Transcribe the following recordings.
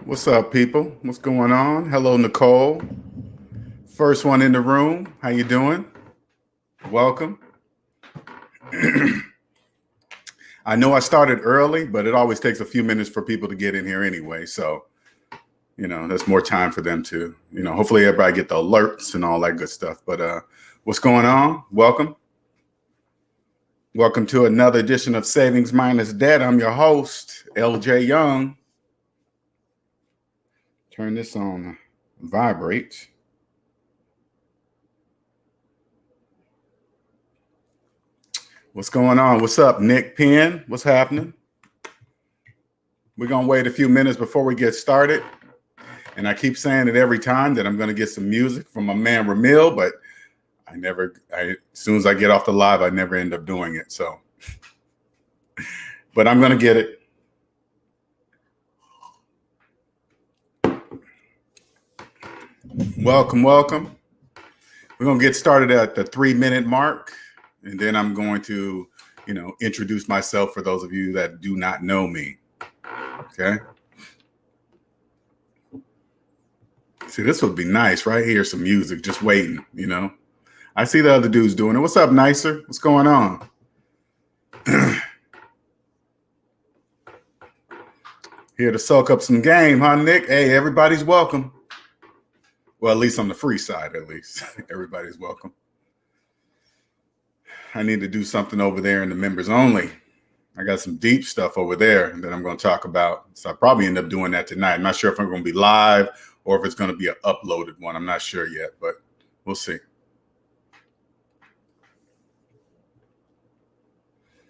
What's up, people? What's going on? Hello, Nicole. First one in the room. How you doing? Welcome. I know I started early, but it always takes a few minutes for people to get in here anyway. So, there's more time for them to, hopefully everybody get the alerts and all that good stuff. But what's going on? Welcome. Welcome to another edition of Savings Minus Debt. I'm your host, LJ Young. Turn this on vibrate. What's going on? What's up, Nick Penn? What's happening? We're going to wait a few minutes before we get started. And I keep saying it every time that I'm going to get some music from my man Ramil, but as soon as I get off the live, I never end up doing it. So, but I'm going to get it. Welcome. We're going to get started at the 3-minute mark. And then I'm going to, introduce myself for those of you that do not know me. Okay. See, this would be nice right here. Some music, just waiting, I see the other dudes doing it. What's up, Nicer? What's going on? Here to soak up some game, huh, Nick? Hey, everybody's welcome. Well, at least on the free side, at least. Everybody's welcome. I need to do something over there in the members only. I got some deep stuff over there that I'm going to talk about. So I'll probably end up doing that tonight. I'm not sure if I'm going to be live or if it's going to be an uploaded one. I'm not sure yet, but we'll see.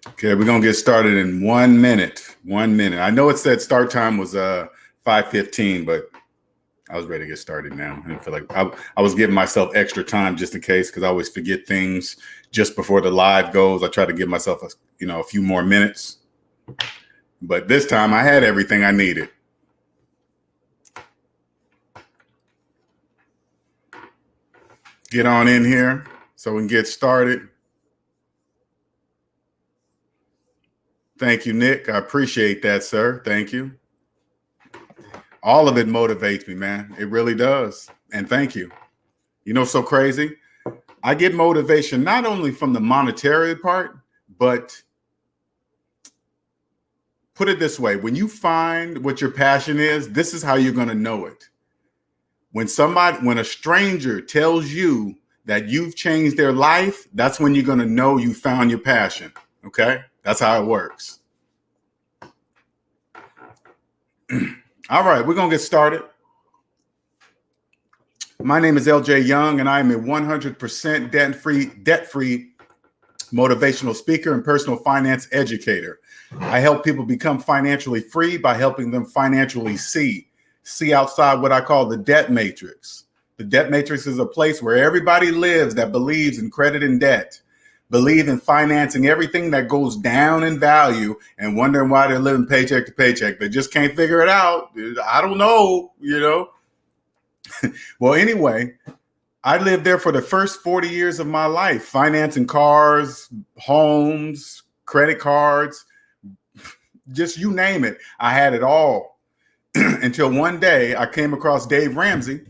Okay, we're going to get started in 1 minute. 1 minute. I know it said start time was 5:15, but I was ready to get started now. I didn't feel like I was giving myself extra time just in case, because I always forget things just before the live goes. I try to give myself a few more minutes. But this time I had everything I needed. Get on in here so we can get started. Thank you, Nick. I appreciate that, sir. Thank you. All of it motivates me, man. It really does. And thank you. So crazy. I get motivation not only from the monetary part, but put it this way. When you find what your passion is, this is how you're going to know it. When a stranger tells you that you've changed their life, that's when you're going to know you found your passion. Okay? That's how it works. All right, we're going to get started. My name is LJ Young, and I am a 100% debt-free motivational speaker and personal finance educator. I help people become financially free by helping them financially see outside what I call the debt matrix. The debt matrix is a place where everybody lives that believes in credit and debt, believe in financing everything that goes down in value, and wondering why they're living paycheck to paycheck. They just can't figure it out. I don't know, Well, anyway, I lived there for the first 40 years of my life, financing cars, homes, credit cards, just you name it. I had it all until one day I came across Dave Ramsey.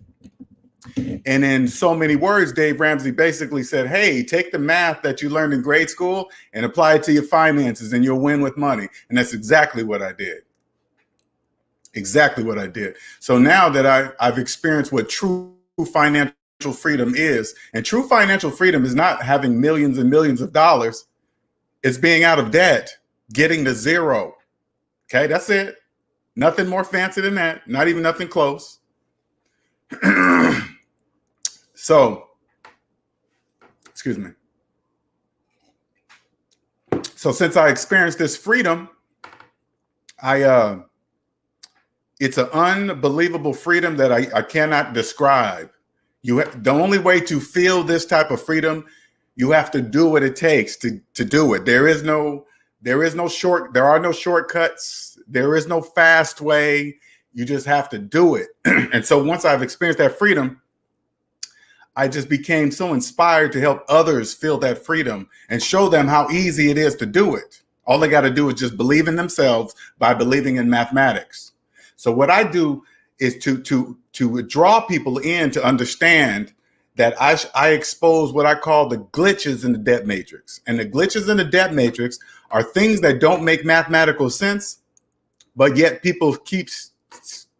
And in so many words, Dave Ramsey basically said, hey, take the math that you learned in grade school and apply it to your finances and you'll win with money. And that's exactly what I did. Exactly what I did. So now that I've experienced what true financial freedom is, and true financial freedom is not having millions and millions of dollars. It's being out of debt, getting to zero. Okay, that's it. Nothing more fancy than that. Not even nothing close. So, excuse me. So since I experienced this freedom, it's an unbelievable freedom that I cannot describe. The only way to feel this type of freedom, you have to do what it takes to do it. There are no shortcuts. There is no fast way. You just have to do it. And so once I've experienced that freedom, I just became so inspired to help others feel that freedom and show them how easy it is to do it. All they got to do is just believe in themselves by believing in mathematics. So what I do is to draw people in to understand that I expose what I call the glitches in the debt matrix. And the glitches in the debt matrix are things that don't make mathematical sense, but yet people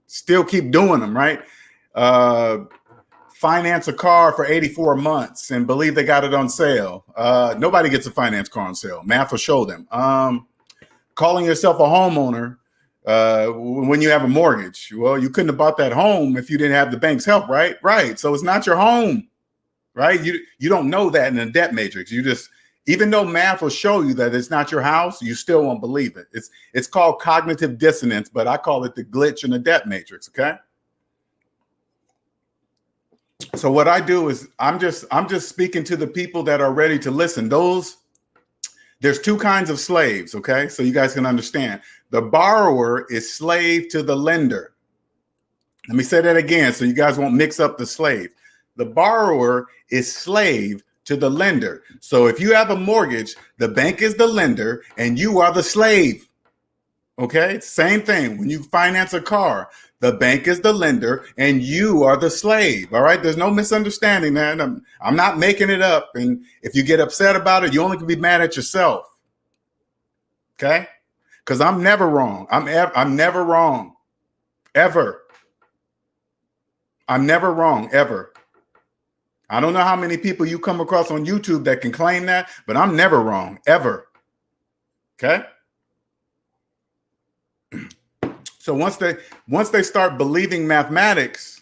still keep doing them, right? Finance a car for 84 months and believe they got it on sale. Nobody gets a finance car on sale. Math will show them. Calling yourself a homeowner when you have a mortgage. Well, you couldn't have bought that home if you didn't have the bank's help, right? Right. So it's not your home, right? You don't know that in the debt matrix. You just, even though math will show you that it's not your house, you still won't believe it. It's called cognitive dissonance, but I call it the glitch in the debt matrix. Okay. So what I do is I'm just speaking to the people that are ready to listen. There's two kinds of slaves. Okay. So you guys can understand. The borrower is slave to the lender. Let me say that again so you guys won't mix up the slave. The borrower is slave to the lender. So if you have a mortgage, the bank is the lender and you are the slave. Okay, same thing. When you finance a car, the bank is the lender and you are the slave. All right, there's no misunderstanding, man. I'm not making it up. And if you get upset about it, you only can be mad at yourself. Okay, because I'm never wrong. I'm never wrong, ever. I'm never wrong, ever. I don't know how many people you come across on YouTube that can claim that, but I'm never wrong, ever. Okay. So once they start believing mathematics,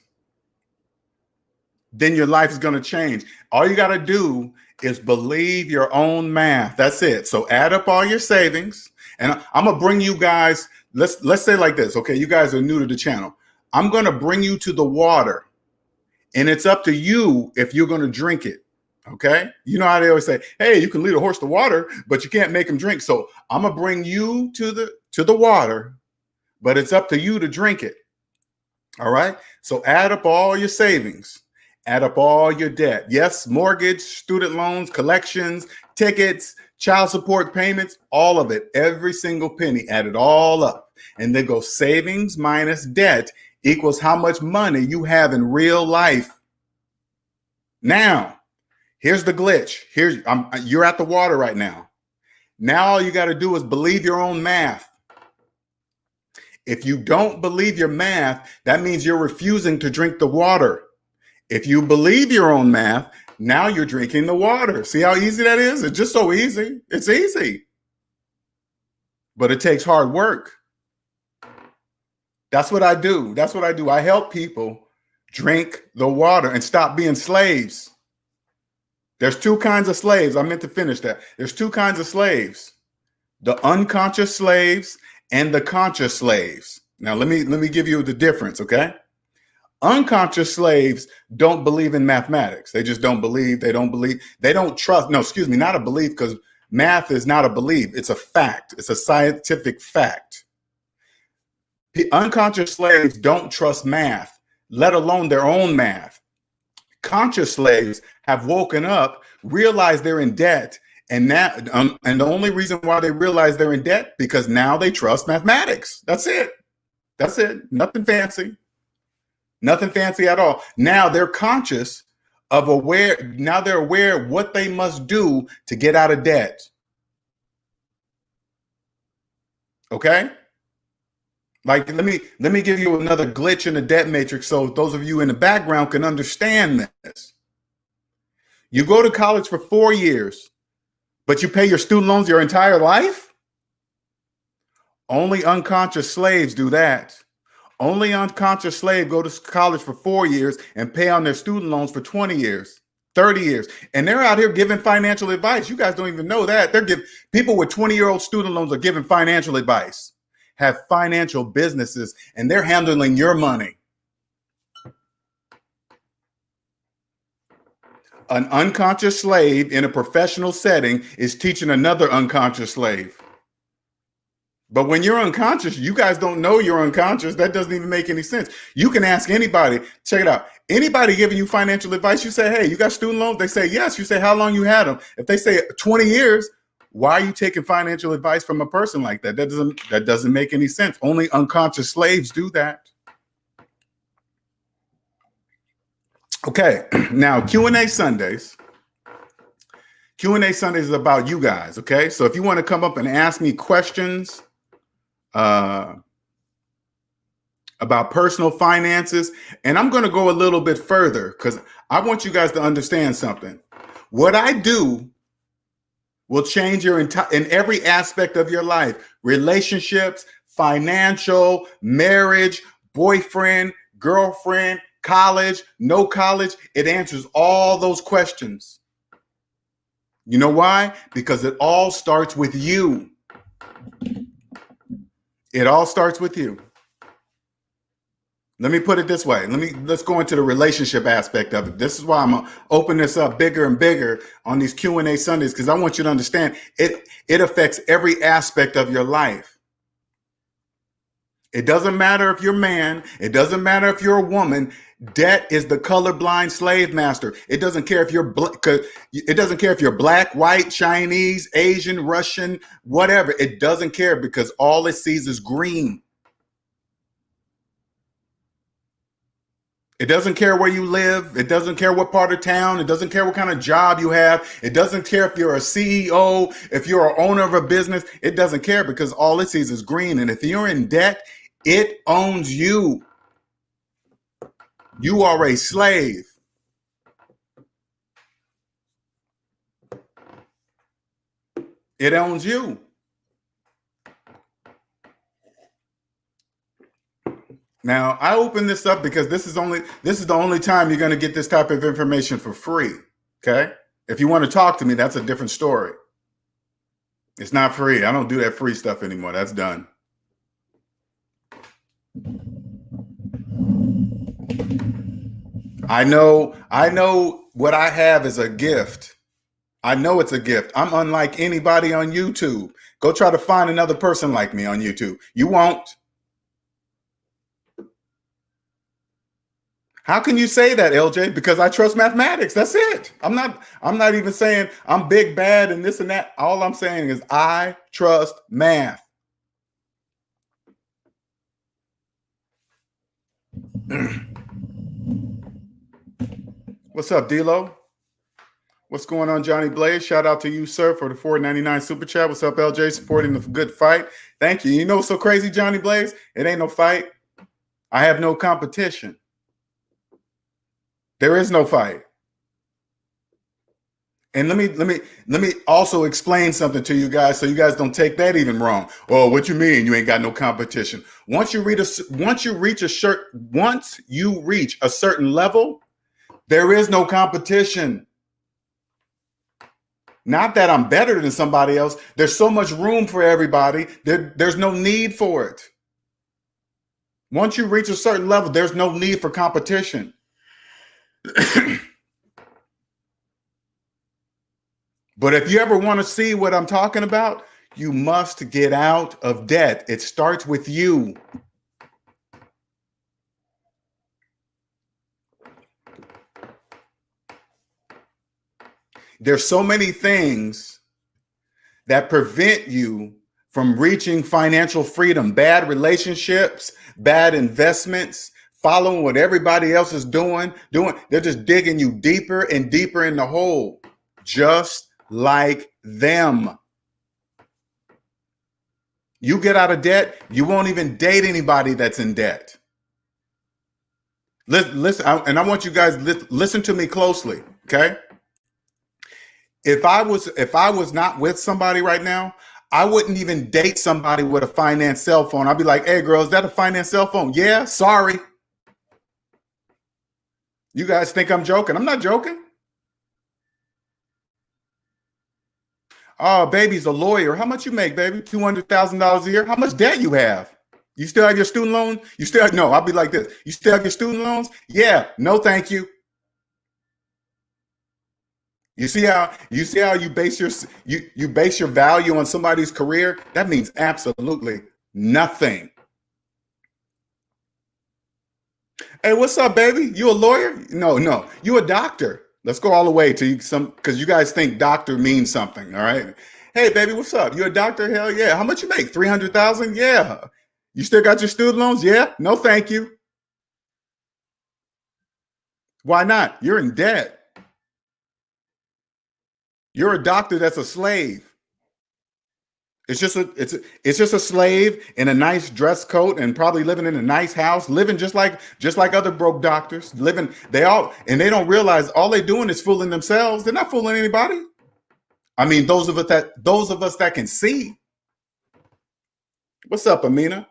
then your life is going to change. All you got to do is believe your own math. That's it. So add up all your savings, and I'm going to bring you guys, let's say like this. Okay. You guys are new to the channel. I'm going to bring you to the water. And it's up to you if you're going to drink it. Okay. You know how they always say, hey, you can lead a horse to water, but you can't make him drink. So I'm going to bring you to the water, but it's up to you to drink it. All right. So add up all your savings, add up all your debt. Yes. Mortgage, student loans, collections, tickets, child support payments, all of it, every single penny, add it all up. And then go savings minus debt equals how much money you have in real life. Now, here's the glitch. You're at the water right now. Now all you got to do is believe your own math. If you don't believe your math, that means you're refusing to drink the water. If you believe your own math, now you're drinking the water. See how easy that is? It's just so easy. It's easy. But it takes hard work. That's what I do. That's what I do. I help people drink the water and stop being slaves. There's two kinds of slaves. I meant to finish that. There's two kinds of slaves, the unconscious slaves and the conscious slaves. Now, let me give you the difference, okay? Unconscious slaves don't believe in mathematics. They just don't believe. They don't believe. They don't trust. No, excuse me, not a belief, because math is not a belief. It's a fact. It's a scientific fact. The unconscious slaves don't trust math, let alone their own math. Conscious slaves have woken up, realized they're in debt, and the only reason why they realize they're in debt because now they trust mathematics. That's it. That's it. Nothing fancy. Nothing fancy at all. Now they're conscious of now they're aware of what they must do to get out of debt. Okay? Like, let me give you another glitch in the debt matrix so those of you in the background can understand this. You go to college for 4 years, but you pay your student loans your entire life? Only unconscious slaves do that. Only unconscious slaves go to college for 4 years and pay on their student loans for 20 years, 30 years. And they're out here giving financial advice. You guys don't even know that. People with 20-year-old student loans are giving financial advice, have financial businesses, and they're handling your money. An unconscious slave in a professional setting is teaching another unconscious slave. But when you're unconscious, you guys don't know you're unconscious. That doesn't even make any sense. You can ask anybody, check it out. Anybody giving you financial advice, you say, hey, you got student loans? They say, yes. You say, how long you had them? If they say 20 years, why are you taking financial advice from a person like that? That doesn't make any sense. Only unconscious slaves do that. Okay, now Q&A Sundays. Q&A Sundays is about you guys, okay? So if you want to come up and ask me questions about personal finances, and I'm going to go a little bit further because I want you guys to understand something. What I do will change your in every aspect of your life: relationships, financial, marriage, boyfriend, girlfriend, college, no college. It answers all those questions. You know why? Because it all starts with you. It all starts with you. Let me put it this way. Let's go into the relationship aspect of it. This is why I'm gonna open this up bigger and bigger on these Q&A Sundays, because I want you to understand it affects every aspect of your life. It doesn't matter if you're a man. It doesn't matter if you're a woman. Debt is the colorblind slave master. It doesn't care if you're it doesn't care if you're black, white, Chinese, Asian, Russian, whatever. It doesn't care, because all it sees is green. It doesn't care where you live. It doesn't care what part of town. It doesn't care what kind of job you have. It doesn't care if you're a CEO, if you're an owner of a business. It doesn't care, because all it sees is green. And if you're in debt, it owns you. You are a slave. It owns you. Now, I open this up because this is the only time you're going to get this type of information for free. Okay? If you want to talk to me, that's a different story. It's not free. I don't do that free stuff anymore. That's done. I know what I have is a gift. I know it's a gift. I'm unlike anybody on YouTube. Go try to find another person like me on YouTube. You won't. How can you say that, LJ? Because I trust mathematics. That's it. I'm not even saying I'm big bad and this and that. All I'm saying is I trust math. What's up, D-Lo? What's going on, Johnny Blaze? Shout out to you, sir, for the $4.99 super chat. What's up, LJ? Supporting the good fight. Thank you. You know what's so crazy, Johnny Blaze? It ain't no fight. I have no competition. There is no fight. And let me also explain something to you guys, so you guys don't take that even wrong. Oh, what you mean you ain't got no competition? Once you reach a certain level, there is no competition. Not that I'm better than somebody else. There's so much room for everybody. There's no need for it. Once you reach a certain level, there's no need for competition. But if you ever want to see what I'm talking about, you must get out of debt. It starts with you. There's so many things that prevent you from reaching financial freedom. Bad relationships, bad investments, following what everybody else is doing. They're just digging you deeper and deeper in the hole, just like them. You get out of debt, you won't even date anybody that's in debt. Listen, and I want you guys listen to me closely, okay? If I was not with somebody right now, I wouldn't even date somebody with a finance cell phone. I'd be like, "Hey, girl, is that a finance cell phone?" "Yeah, sorry." You guys think I'm joking? I'm not joking. "Oh, baby's a lawyer. How much you make, baby?" $200,000 a year. "How much debt you have? You still have your student loan?" No, I'll be like this. "You still have your student loans?" "Yeah." "No, thank you." You see how you base your value on somebody's career? That means absolutely nothing. "Hey, what's up, baby? You a lawyer?" No. You a doctor. Let's go all the way to because you guys think doctor means something, all right? "Hey, baby, what's up? You a doctor?" "Hell yeah." "How much you make?" 300,000. "Yeah." "You still got your student loans?" "Yeah." "No, thank you." Why not? You're in debt. You're a doctor that's a slave. It's just a slave in a nice dress coat and probably living in a nice house, living just like other broke doctors. They don't realize all they're doing is fooling themselves. They're not fooling anybody. I mean, those of us that can see. What's up, Amina?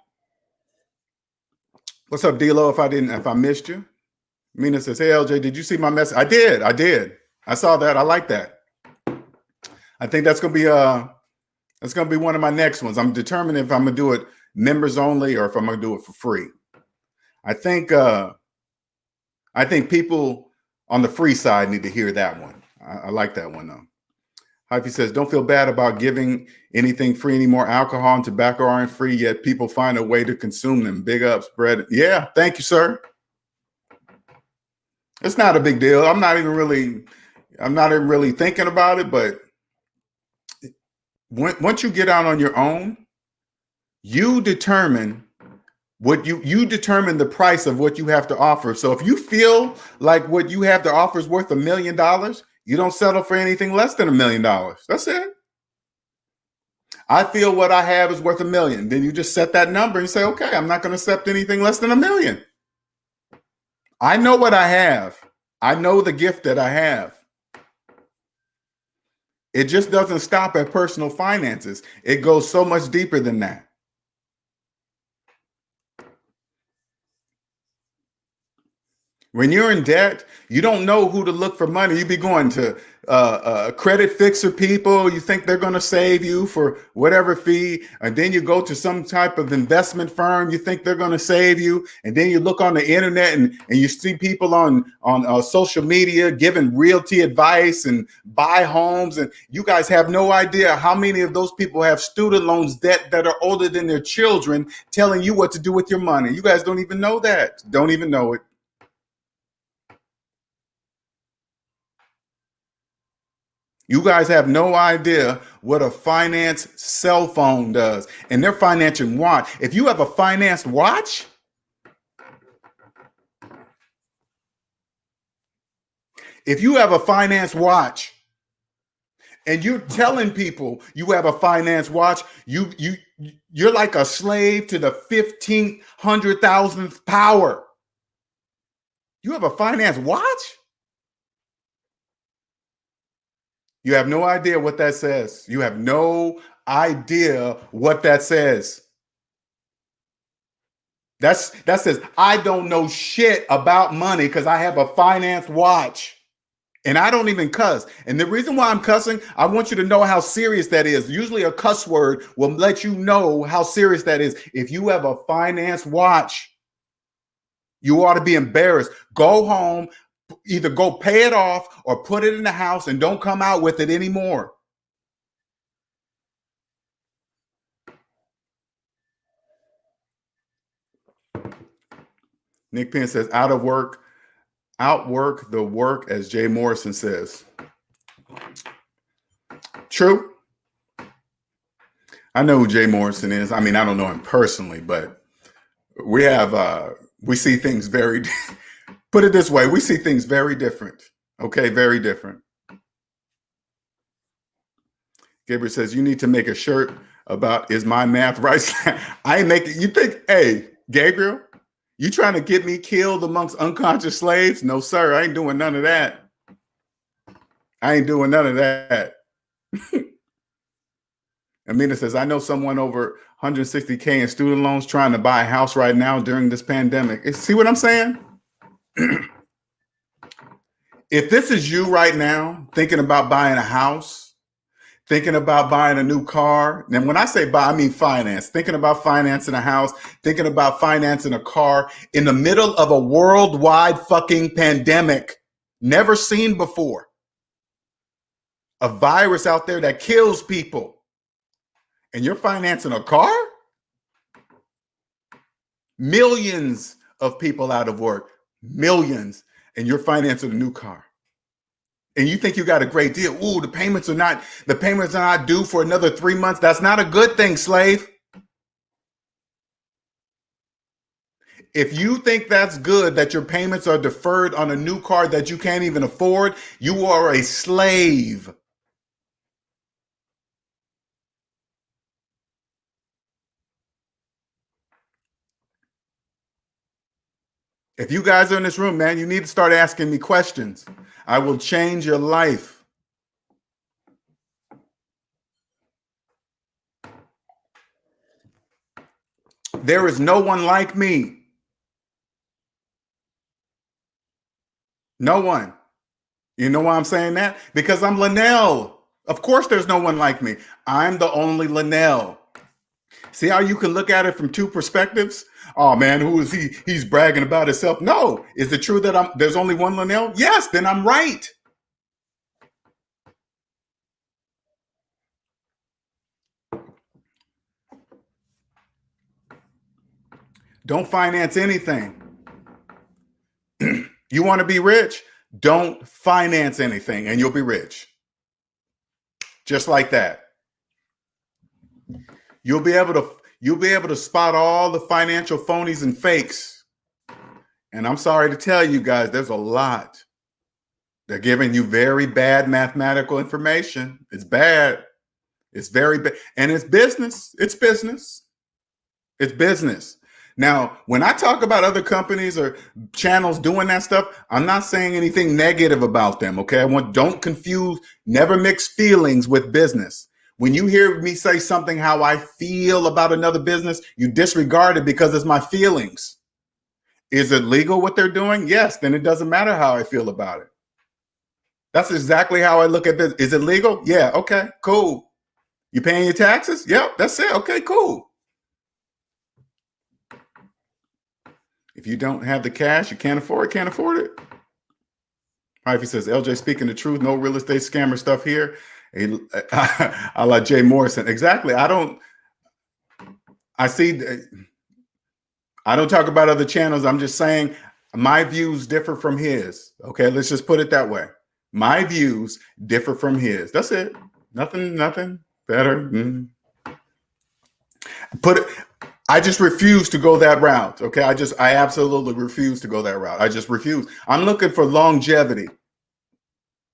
What's up, D-Lo? If I missed you. Amina says, hey LJ, did you see my message? I did. I saw that. I like that. I think that's gonna be one of my next ones. I'm determined if I'm gonna do it members only or if I'm gonna do it for free. I think people on the free side need to hear that one. I like that one though. Hyphy says, don't feel bad about giving anything free anymore. Alcohol and tobacco aren't free, yet people find a way to consume them. Big up, spread. Yeah, thank you, sir. It's not a big deal. I'm not even really thinking about it, but once you get out on your own, you determine you determine the price of what you have to offer. So if you feel like what you have to offer is worth $1 million, you don't settle for anything less than $1 million. That's it. I feel what I have is worth $1 million. Then you just set that number and say, okay, I'm not going to accept anything less than $1 million. I know what I have. I know the gift that I have. It just doesn't stop at personal finances. It goes so much deeper than that. When you're in debt, you don't know who to look for money. You be going to credit fixer people. You think they're going to save you for whatever fee. And then you go to some type of investment firm. You think they're going to save you. And then you look on the internet and you see people on social media giving realty advice and buy homes. And you guys have no idea how many of those people have student loans debt that are older than their children telling you what to do with your money. You guys don't even know that. Don't even know it. You guys have no idea what a finance cell phone does. And they're financing watch. If you have a finance watch, and you're telling people you have a finance watch, you're like a slave to the 1,500,000th power. You have a finance watch? You have no idea what that says. You have no idea what that says. That says, I don't know shit about money because I have a finance watch. And I don't even cuss. And the reason why I'm cussing, I want you to know how serious that is. Usually a cuss word will let you know how serious that is. If you have a finance watch, you ought to be embarrassed. Go home. Either go pay it off or put it in the house and don't come out with it anymore. Nick Penn says, outwork the work, as Jay Morrison says. True. I know who Jay Morrison is. I mean, I don't know him personally, but we see things very put it this way, we see things very different. Okay, very different. Gabriel says, you need to make a shirt about, is my math right? I ain't making, you think, hey, Gabriel, you trying to get me killed amongst unconscious slaves? No, sir, I ain't doing none of that. I ain't doing none of that. Amina says, I know someone over 160K in student loans trying to buy a house right now during this pandemic. See what I'm saying? If this is you right now, thinking about buying a house, thinking about buying a new car, and when I say buy, I mean finance, thinking about financing a house, thinking about financing a car in the middle of a worldwide fucking pandemic, never seen before. A virus out there that kills people. And you're financing a car? Millions of people out of work. Millions. And you're financing a new car. And you think you got a great deal. Ooh, the payments are not due for another 3 months. That's not a good thing, slave. If you think that's good, that your payments are deferred on a new car that you can't even afford, you are a slave. If you guys are in this room, man, you need to start asking me questions. I will change your life. There is no one like me. No one. You know why I'm saying that? Because I'm Linnell. Of course there's no one like me. I'm the only Linnell. See how you can look at it from two perspectives? Oh man, who is he? He's bragging about himself. No. Is it true that there's only one Linnell? Yes, then I'm right. Don't finance anything. You want to be rich? Don't finance anything and you'll be rich. Just like that. You'll be able to spot all the financial phonies and fakes. And I'm sorry to tell you guys, there's a lot. They're giving you very bad mathematical information. It's bad. It's very bad. And it's business. It's business. It's business. Now, when I talk about other companies or channels doing that stuff, I'm not saying anything negative about them, okay? Don't confuse, never mix feelings with business. When you hear me say something how I feel about another business, you disregard it because it's my feelings. Is it legal what they're doing? Yes, then it doesn't matter how I feel about it. That's exactly how I look at this. Is it legal? Yeah, okay, cool. You paying your taxes? Yep, that's it. Okay, cool. If you don't have the cash, you can't afford it. Ivy says, LJ speaking the truth, no real estate scammer stuff here. I like Jay Morrison. Exactly. I don't talk about other channels. I'm just saying my views differ from his. Okay, let's just put it that way. My views differ from his. That's it. Nothing better. I just refuse to go that route. Okay. I absolutely refuse to go that route. I just refuse. I'm looking for longevity.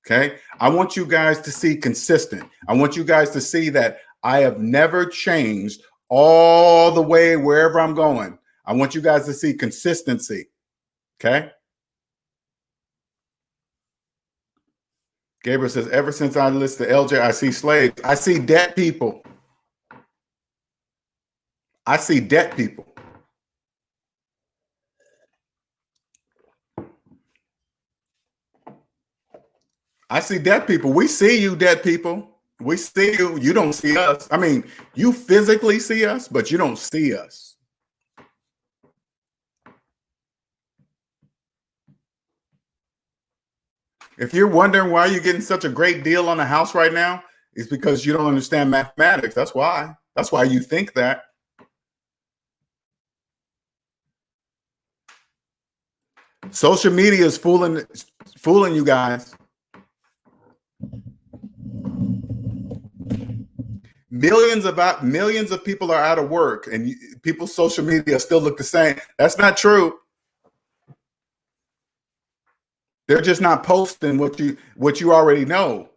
Okay. I want you guys to see consistent. I want you guys to see that I have never changed all the way wherever I'm going. I want you guys to see consistency. Okay. Gabriel says, ever since I listened to LJ, I see slaves. I see debt people. I see debt people. I see debt people. We see you, debt people. We see you. You don't see us. I mean, you physically see us, but you don't see us. If you're wondering why you're getting such a great deal on a house right now, it's because you don't understand mathematics. That's why. That's why you think that. Social media is fooling you guys. Millions of people are out of work, and people's social media still look the same. That's not true. They're just not posting what you already know.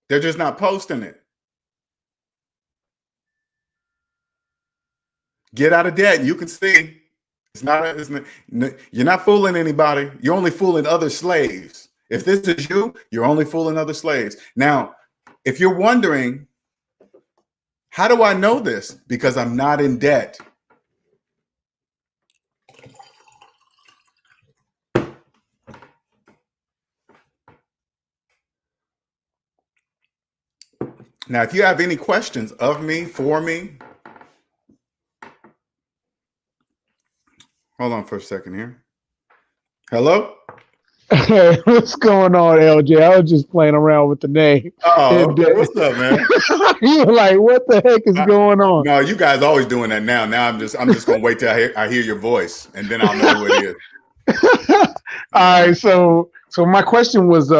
They're just not posting it. Get out of debt. You can see. You're not fooling anybody. You're only fooling other slaves. If this is you, you're only fooling other slaves. Now, if you're wondering, how do I know this? Because I'm not in debt. Now, if you have any questions of me, for me, hold on for a second here. Hello? Hey, what's going on, LJ? I was just playing around with the name. Oh, okay. What's up, man? You were like, what the heck is going on? No, you guys always doing that now. Now I'm just gonna wait till I hear your voice, and then I'll know who it is. All right, so my question was,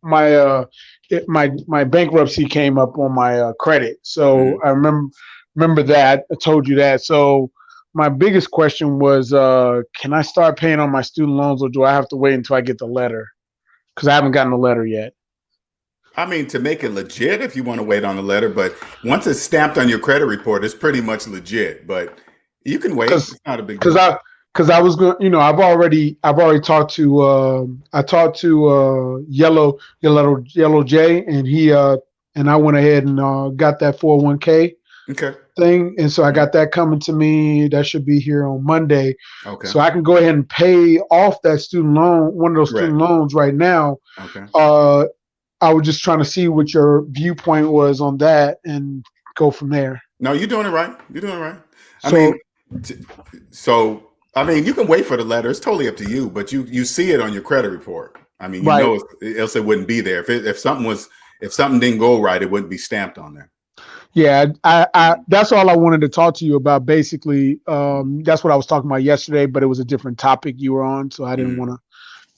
my bankruptcy came up on my credit, so I remember that. I told you that. So my biggest question was, can I start paying on my student loans, or do I have to wait until I get the letter? Because I haven't gotten the letter yet. I mean, to make it legit, if you want to wait on the letter, but once it's stamped on your credit report, it's pretty much legit. But you can wait; it's not a big deal. Because I was going, I've already talked to Yellow J, and he and I went ahead and got that 401k thing, and so I got that coming to me. That should be here on Monday. Okay. So I can go ahead and pay off that student loan, one of those student loans right now. Okay. I was just trying to see what your viewpoint was on that and go from there. No, you're doing it right. You're doing it right. I mean, you can wait for the letter. It's totally up to you, but you see it on your credit report. I mean, you know, else it wouldn't be there. If something didn't go right, it wouldn't be stamped on there. Yeah, I that's all I wanted to talk to you about. Basically, that's what I was talking about yesterday, but it was a different topic you were on, so I didn't want to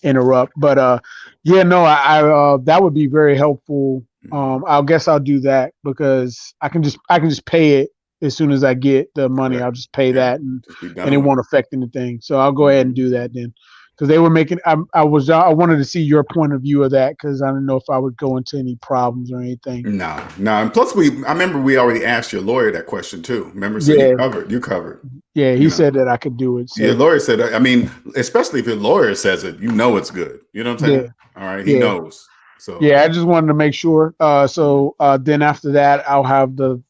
interrupt. But I that would be very helpful. I guess I'll do that because I can just pay it as soon as I get the money. I'll just pay that, and it won't affect anything. So I'll go ahead and do that then, because they were making. I wanted to see your point of view of that, because I didn't know if I would go into any problems or anything. No. And plus, I remember we already asked your lawyer that question too. Remember, so you covered. Yeah, he said that I could do it. So. Your lawyer said, I mean, especially if your lawyer says it, you know it's good. You know what I'm saying? Yeah. All right, he knows. So I just wanted to make sure. Then after that, I'll have the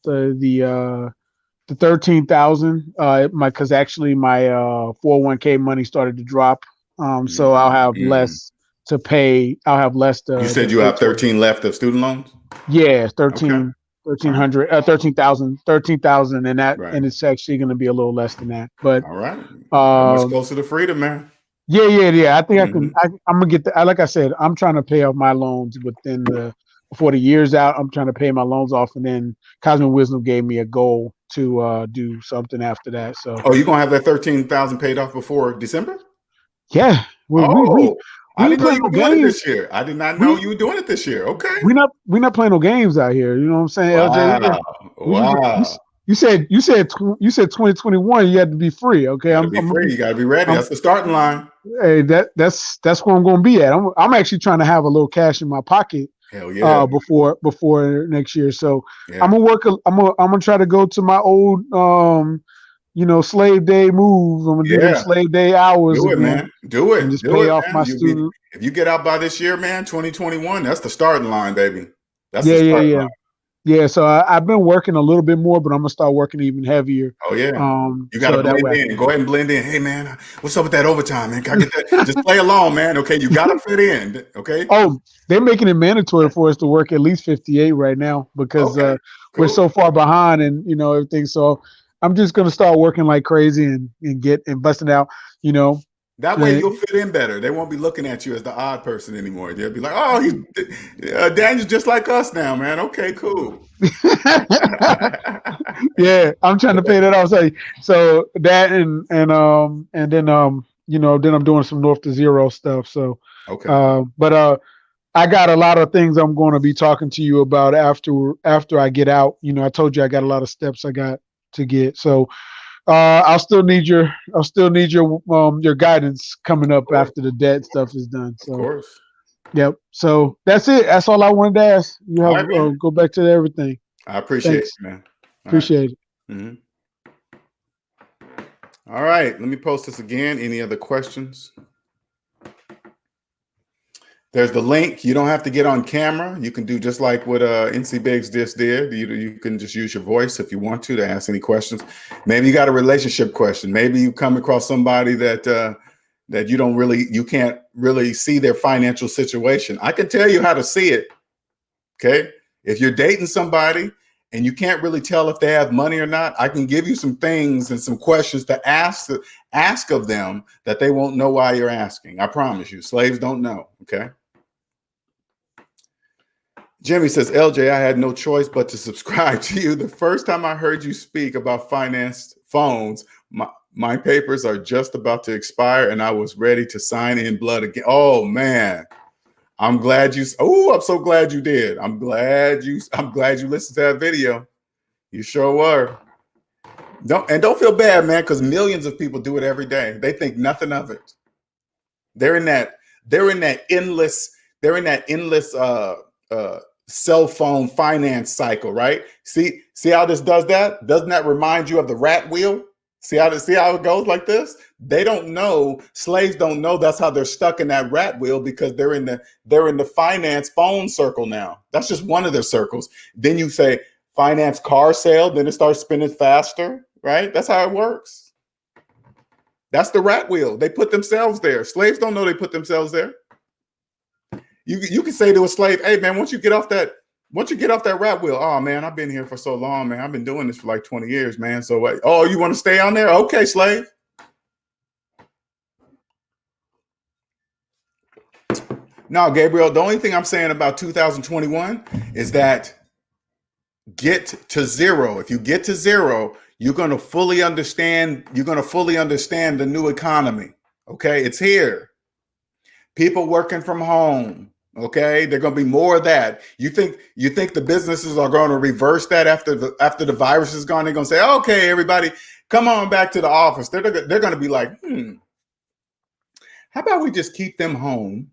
13,000. Because actually my 401k money started to drop. So I'll have less to pay. I'll have less to. You said you have 13 left of student loans? Yeah, 13. 13,000, and and it's actually going to be a little less than that. But all right, much closer to freedom, man. Yeah. I think I can. I'm gonna get the. Like I said, I'm trying to pay off my loans before the year's out. I'm trying to pay my loans off, and then Cosmic Wisdom gave me a goal to do something after that. So, you gonna have that 13,000 paid off before December? Yeah. I didn't know you were doing it this year. I did not know you were doing it this year. Okay. We're not playing no games out here. You know what I'm saying, LJ? Wow. You said 2021 you had to be free. Okay. You gotta be ready. That's the starting line. Hey, that's where I'm gonna be at. I'm actually trying to have a little cash in my pocket. Hell yeah. Before next year. So I'm gonna try to go to my old slave day moves. I'm gonna do them slave day hours. Do it, man. Do it. And just pay off my student. If you get out by this year, man, 2021, that's the starting line, baby. That's line. Yeah. So I've been working a little bit more, but I'm gonna start working even heavier. Oh yeah. You gotta blend in. Go ahead and blend in. Hey man, what's up with that overtime, man? Can I get that? Just play along, man. Okay, you gotta fit in. Okay. Oh, they're making it mandatory for us to work at least 58 right now because we're so far behind and everything. So I'm just gonna start working like crazy and busting out. That way you'll fit in better. They won't be looking at you as the odd person anymore. They'll be like, "Oh, Daniel's just like us now, man." Okay, cool. Yeah, I'm trying to pay that off. So that and then I'm doing some North to Zero stuff. So but I got a lot of things I'm going to be talking to you about after I get out. I told you I got a lot of steps I got to get. So. I'll still need your guidance coming up after the debt stuff is done. So, of course. Yep. So that's it. That's all I wanted to ask. You have go back to everything. I appreciate it, man. Appreciate it. Mm-hmm. All right. Let me post this again. Any other questions? There's the link. You don't have to get on camera. You can do just like what NC Biggs just did. You can just use your voice if you want to ask any questions. Maybe you got a relationship question. Maybe you come across somebody that you can't really see their financial situation. I can tell you how to see it. Okay. If you're dating somebody and you can't really tell if they have money or not, I can give you some things and some questions to ask of them that they won't know why you're asking. I promise you, slaves don't know. Okay. Jimmy says, LJ, I had no choice but to subscribe to you. The first time I heard you speak about financed phones, my papers are just about to expire and I was ready to sign in blood again. Oh man, I'm so glad you did. I'm glad you listened to that video. You sure were. Don't feel bad, man, because millions of people do it every day. They think nothing of it. They're in that endless cell phone finance cycle, right? See how this does that? Doesn't that remind you of the rat wheel? See how it goes like this? They don't know, slaves don't know that's how they're stuck in that rat wheel, because they're in the finance phone circle now. That's just one of their circles. Then you say finance car sale, then it starts spinning faster, right? That's how it works. That's the rat wheel. They put themselves there. Slaves don't know they put themselves there. You can say to a slave, "Hey man, once you get off that rat wheel, oh man, I've been here for so long, man. I've been doing this for like 20 years, man. So what? Oh, you want to stay on there? Okay, slave." No, Gabriel, the only thing I'm saying about 2021 is that get to zero. If you get to zero, you're going to fully understand the new economy. Okay? It's here. People working from home. Okay, they're going to be more of that. You think the businesses are going to reverse that after the virus is gone? They're going to say, "Okay, everybody, come on back to the office." They're going to be like, how about we just keep them home,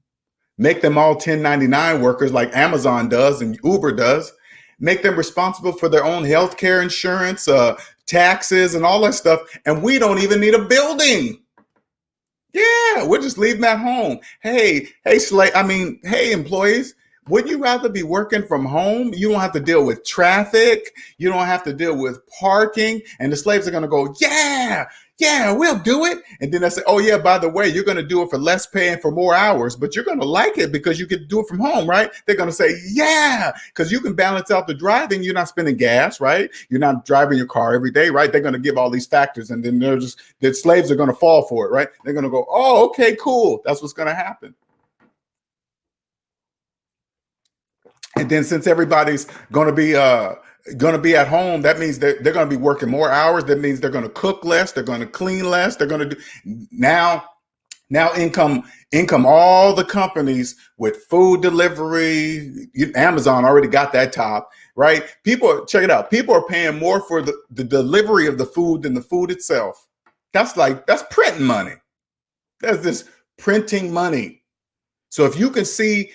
make them all 1099 workers like Amazon does and Uber does, make them responsible for their own health care insurance, taxes, and all that stuff, and we don't even need a building. Yeah, we'll just leave them at home. Hey, employees, wouldn't you rather be working from home? You don't have to deal with traffic. You don't have to deal with parking. And the slaves are going to go, yeah, we'll do it. And then I say, oh yeah, by the way, you're going to do it for less pay and for more hours, but you're going to like it because you can do it from home, right? They're going to say, yeah, because you can balance out the driving. You're not spending gas, right? You're not driving your car every day, right? They're going to give all these factors, and then the slaves are going to fall for it, right? They're going to go, oh, okay, cool. That's what's going to happen. And then since everybody's going to be at home, that means they're going to be working more hours. That means they're going to cook less. They're going to clean less. They're going to do now income. All the companies with food delivery, Amazon already got that top, right? Check it out. People are paying more for the delivery of the food than the food itself. That's printing money. That's this printing money. So if you can see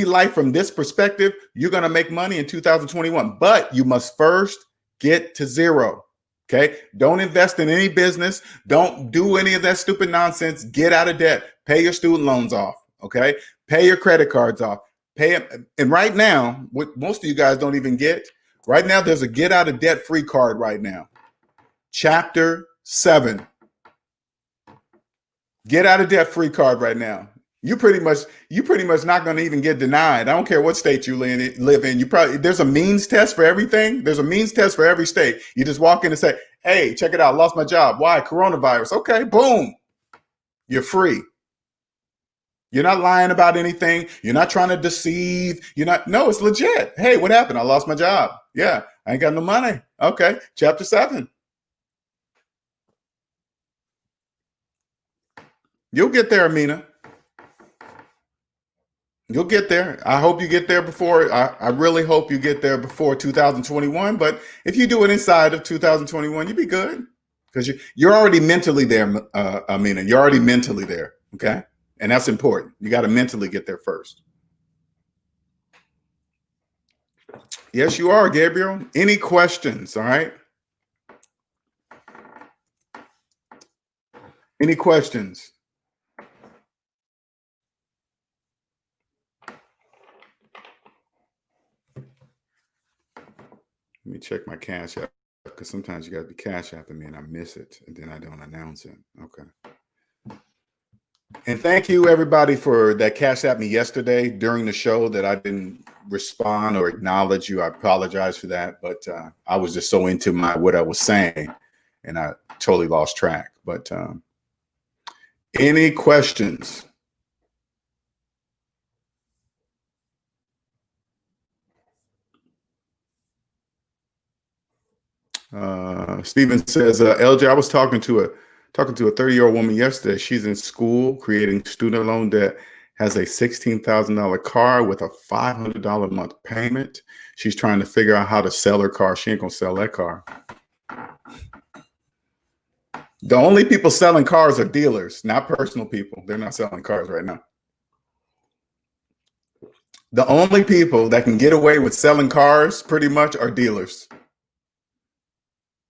life from this perspective, you're going to make money in 2021, but you must first get to zero. Okay. Don't invest in any business. Don't do any of that stupid nonsense. Get out of debt. Pay your student loans off. Okay. Pay your credit cards off. Pay it. And right now, what most of you guys don't even get, right now, there's a get out of debt free card right now. Chapter 7. Get out of debt free card right now. You pretty much not going to even get denied. I don't care what state you live in. There's a means test for everything. There's a means test for every state. You just walk in and say, "Hey, check it out. Lost my job. Why? Coronavirus." Okay, boom. You're free. You're not lying about anything. You're not trying to deceive. No, it's legit. Hey, what happened? I lost my job. Yeah, I ain't got no money. Okay, chapter 7. You'll get there, Amina. You'll get there. I hope you get there before. I really hope you get there before 2021. But if you do it inside of 2021, you'll be good, because you're already mentally there, Amina. You're already mentally there. Okay, and that's important. You got to mentally get there first. Yes, you are, Gabriel. Any questions? All right. Any questions? Let me check my Cash App, because sometimes you got to be Cash Apping me and I miss it, and then I don't announce it. Okay. And thank you, everybody, for that Cash App me yesterday during the show that I didn't respond or acknowledge you. I apologize for that, but I was just so into what I was saying, and I totally lost track. But any questions? Steven says, LJ, I was talking to a 30-year-old woman yesterday. She's in school creating student loan debt, has a $16,000 car with a $500 a month payment. She's trying to figure out how to sell her car. She ain't gonna sell that car. The only people selling cars are dealers, not personal people. They're not selling cars right now. The only people that can get away with selling cars pretty much are dealers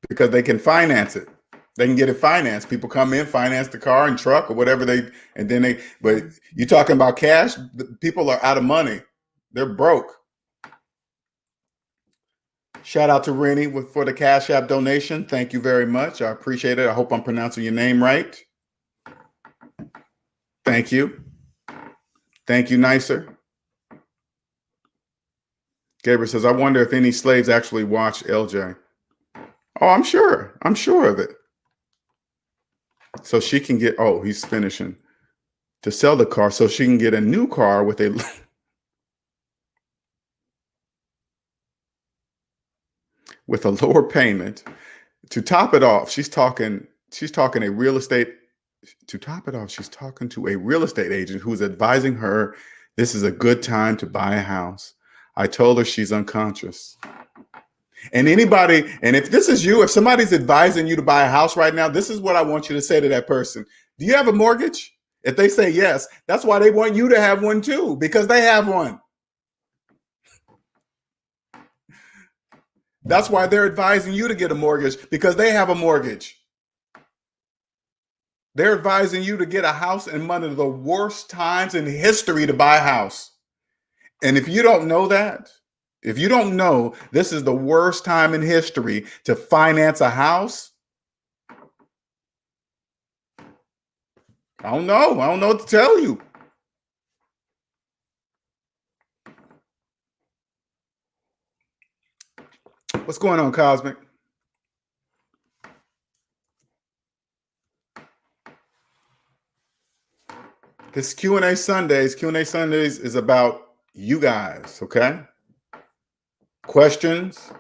because they can finance it. They can get it financed. People come in, finance the car and truck or whatever but you're talking about cash, people are out of money. They're broke. Shout out to Rennie for the Cash App donation. Thank you very much. I appreciate it. I hope I'm pronouncing your name right. Thank you. Thank you, Nicer. Gabriel says, I wonder if any slaves actually watch LJ. Oh, I'm sure. I'm sure of it. So she can get, oh, he's finishing to sell the car so she can get a new car with a lower payment. To top it off, she's talking a real estate. To top it off, she's talking to a real estate agent who's advising her this is a good time to buy a house. I told her she's unconscious. And if this is you, if somebody's advising you to buy a house right now, this is what I want you to say to that person. Do you have a mortgage? If they say yes, that's why they want you to have one too, because they have one. That's why they're advising you to get a mortgage, because they have a mortgage. They're advising you to get a house in one of the worst times in history to buy a house. And if you don't know that, if you don't know this is the worst time in history to finance a house, I don't know what to tell you. What's going on, Cosmic? This Q&A Sundays is about you guys, okay? Questions.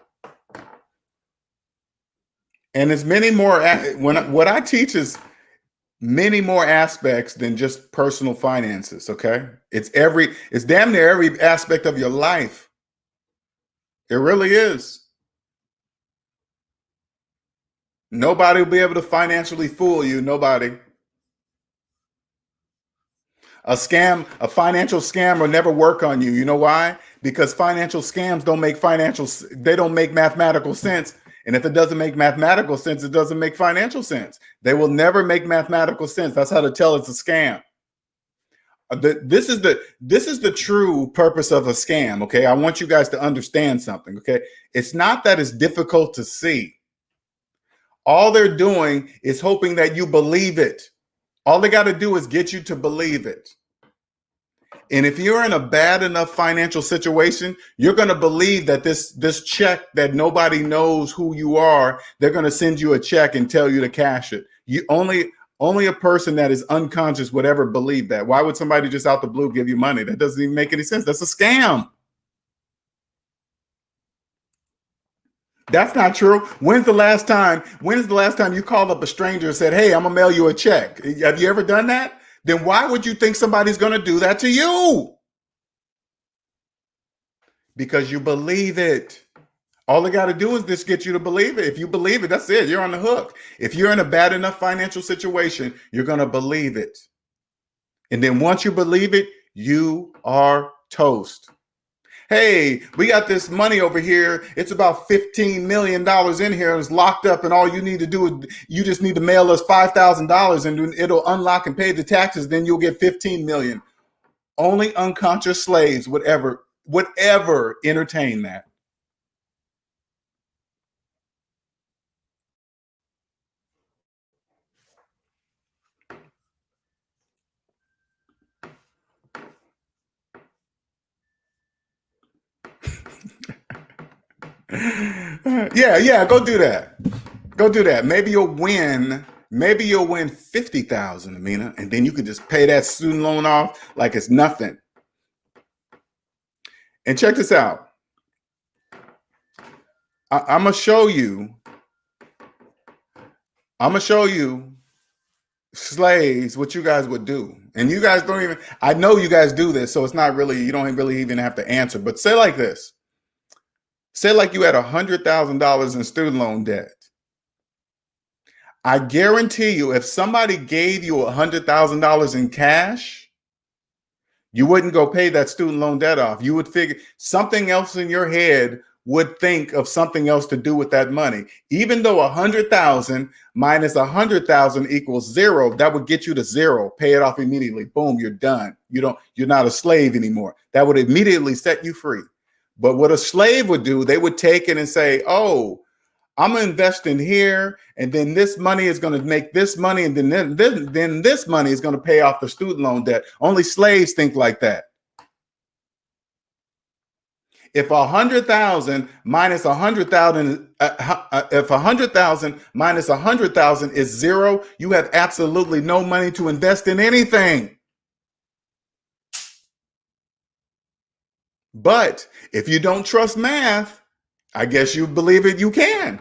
And it's many more, what I teach is many more aspects than just personal finances, okay? It's damn near every aspect of your life. It really is. Nobody will be able to financially fool you, nobody. A financial scam will never work on you. You know why? Because financial scams don't make mathematical sense. And if it doesn't make mathematical sense, it doesn't make financial sense. They will never make mathematical sense. That's how to tell it's a scam. This is the true purpose of a scam. Okay. I want you guys to understand something. Okay. It's not that it's difficult to see. All they're doing is hoping that you believe it. All they got to do is get you to believe it. And if you're in a bad enough financial situation, you're going to believe that this check that nobody knows who you are, they're going to send you a check and tell you to cash it. You only a person that is unconscious would ever believe that. Why would somebody just out the blue give you money? That doesn't even make any sense. That's a scam. That's not true. When's the last time you called up a stranger and said, hey, I'm gonna mail you a check? Have you ever done that? Then why would you think somebody's gonna do that to you? Because you believe it. All they got to do is just get you to believe it. If you believe it, that's it. You're on the hook. If you're in a bad enough financial situation, you're gonna believe it. And then once you believe it, you are toast. Hey, we got this money over here. It's about $15 million in here. It's locked up, and all you need to do is you just need to mail us $5,000, and it'll unlock and pay the taxes. Then you'll get $15 million. Only unconscious slaves would ever entertain that. Yeah, go do that. Maybe you'll win 50,000, Amina, and then you can just pay that student loan off like it's nothing. And check this out. I'm gonna show you slaves what you guys would do. And you guys don't even, I know you guys do this, so it's not really, you don't really even have to answer, but say like this. Say like you had $100,000 in student loan debt. I guarantee you, if somebody gave you $100,000 in cash, you wouldn't go pay that student loan debt off. You would figure something else in your head would think of something else to do with that money. Even though 100,000 minus 100,000 equals zero, that would get you to zero. Pay it off immediately. Boom, you're done. You're not a slave anymore. That would immediately set you free. But what a slave would do, they would take it and say, oh, I'm gonna invest in here, and then this money is gonna make this money, and then this money is gonna pay off the student loan debt. Only slaves think like that. If 100,000 minus 100,000, if 100,000 minus 100,000 is zero, you have absolutely no money to invest in anything. But if you don't trust math, I guess you believe it, you can.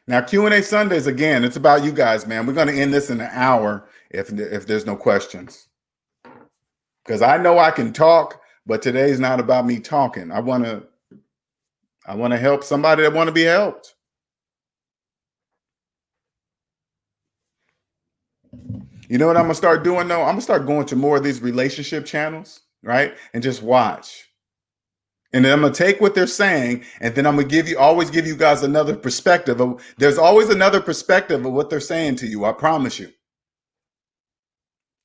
Now, Q&A Sundays, again, it's about you guys, man. We're going to end this in an hour if there's no questions. Because I know I can talk, but today's not about me talking. I want to help somebody that want to be helped. You know what I'm going to start doing, though? I'm going to start going to more of these relationship channels, right? And just watch. And then I'm going to take what they're saying, and then I'm going to always give you guys another perspective. There's always another perspective of what they're saying to you. I promise you.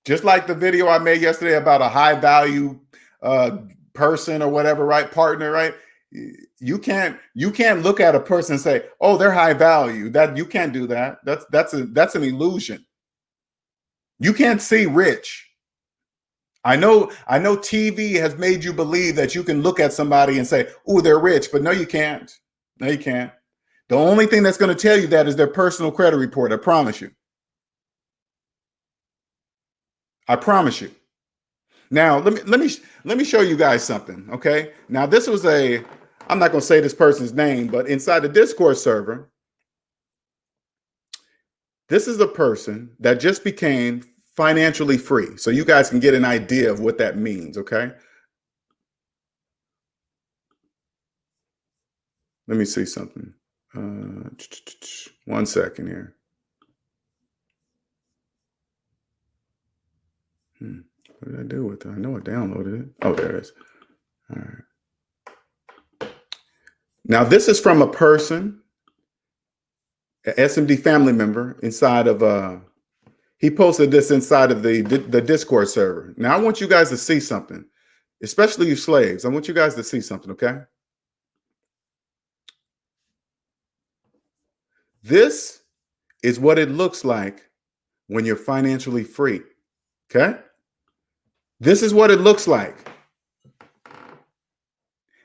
Just like the video I made yesterday about a high value person or whatever, right? Partner, right? You can't look at a person and say, oh, they're high value. That you can't do that. That's an illusion. You can't see rich. I know TV has made you believe that you can look at somebody and say, oh, they're rich, but no, you can't. No, you can't. The only thing that's going to tell you that is their personal credit report. I promise you. I promise you. Now, let me show you guys something, okay? Now, this was I'm not going to say this person's name, but inside the Discord server, this is a person that just became financially free. So you guys can get an idea of what that means, okay? Let me see something. 1 second here. What did I do with it? I know I downloaded it. Oh, there it is. All right. Now, this is from a person, an SMD family member inside of he posted this inside of the Discord server. Now, I want you guys to see something, especially you slaves. I want you guys to see something, okay? This is what it looks like when you're financially free, okay? This is what it looks like.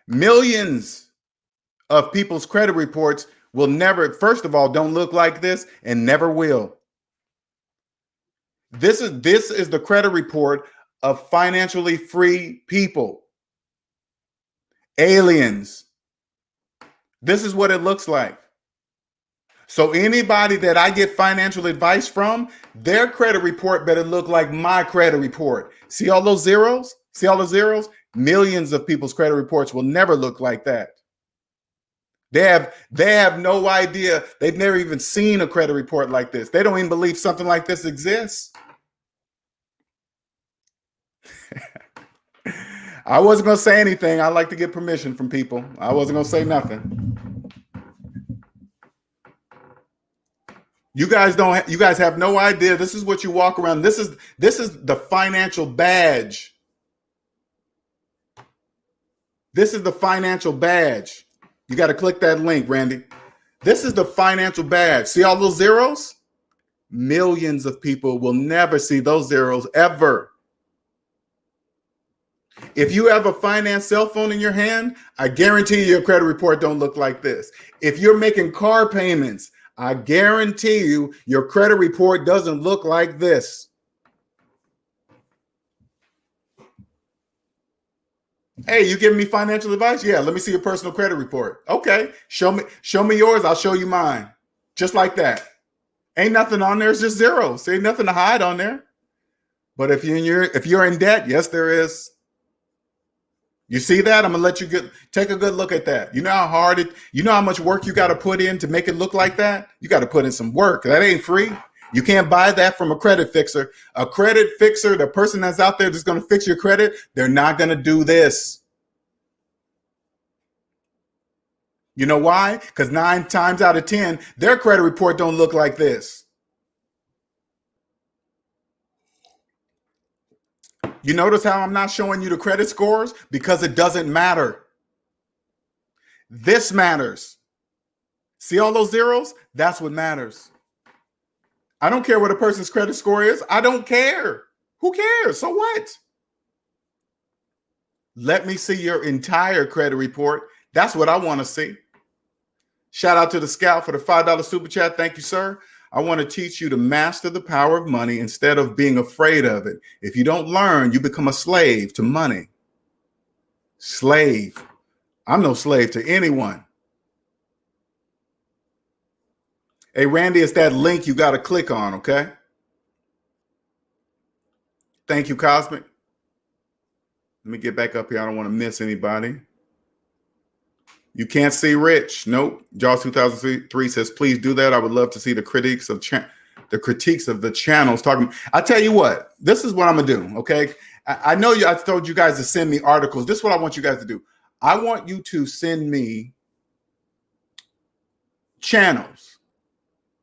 Millions of people's credit reports will never, first of all, don't look like this and never will. This is the credit report of financially free people. Aliens. This is what it looks like. So anybody that I get financial advice from, their credit report better look like my credit report. See all those zeros? See all the zeros? Millions of people's credit reports will never look like that. They have no idea. They've never even seen a credit report like this. They don't even believe something like this exists. I wasn't going to say anything. I like to get permission from people. I wasn't going to say nothing. You guys have no idea. This is what you walk around. This is the financial badge. This is the financial badge. You got to click that link, Randy. This is the financial badge. See all those zeros? Millions of people will never see those zeros ever. If you have a finance cell phone in your hand, I guarantee you your credit report don't look like this. If you're making car payments, I guarantee you your credit report doesn't look like this. Hey, you giving me financial advice? Yeah, let me see your personal credit report. Okay, show me yours. I'll show you mine. Just like that. Ain't nothing on there. It's just zeros. Ain't nothing to hide on there. But if you're in debt, yes, there is. You see that? I'm gonna let you take a good look at that. You know how hard you know how much work you got to put in to make it look like that? You got to put in some work. That ain't free. You can't buy that from a credit fixer. A credit fixer, the person that's out there that's going to fix your credit, they're not going to do this. You know why? Because 9 times out of 10, their credit report don't look like this. You notice how I'm not showing you the credit scores? Because it doesn't matter. This matters. See all those zeros? That's what matters. I don't care what a person's credit score is. I don't care. Who cares? So what? Let me see your entire credit report. That's what I want to see. Shout out to the Scout for the $5 super chat. Thank you, sir. I want to teach you to master the power of money instead of being afraid of it. If you don't learn, you become a slave to money. Slave. I'm no slave to anyone. Hey, Randy, it's that link you got to click on, okay? Thank you, Cosmic. Let me get back up here. I don't want to miss anybody. You can't see Rich. Nope. Jaws 2003 says, please do that. I would love to see the critiques of the channels talking. I tell you what, this is what I'm going to do, okay? I know I told you guys to send me articles. This is what I want you guys to do. I want you to send me channels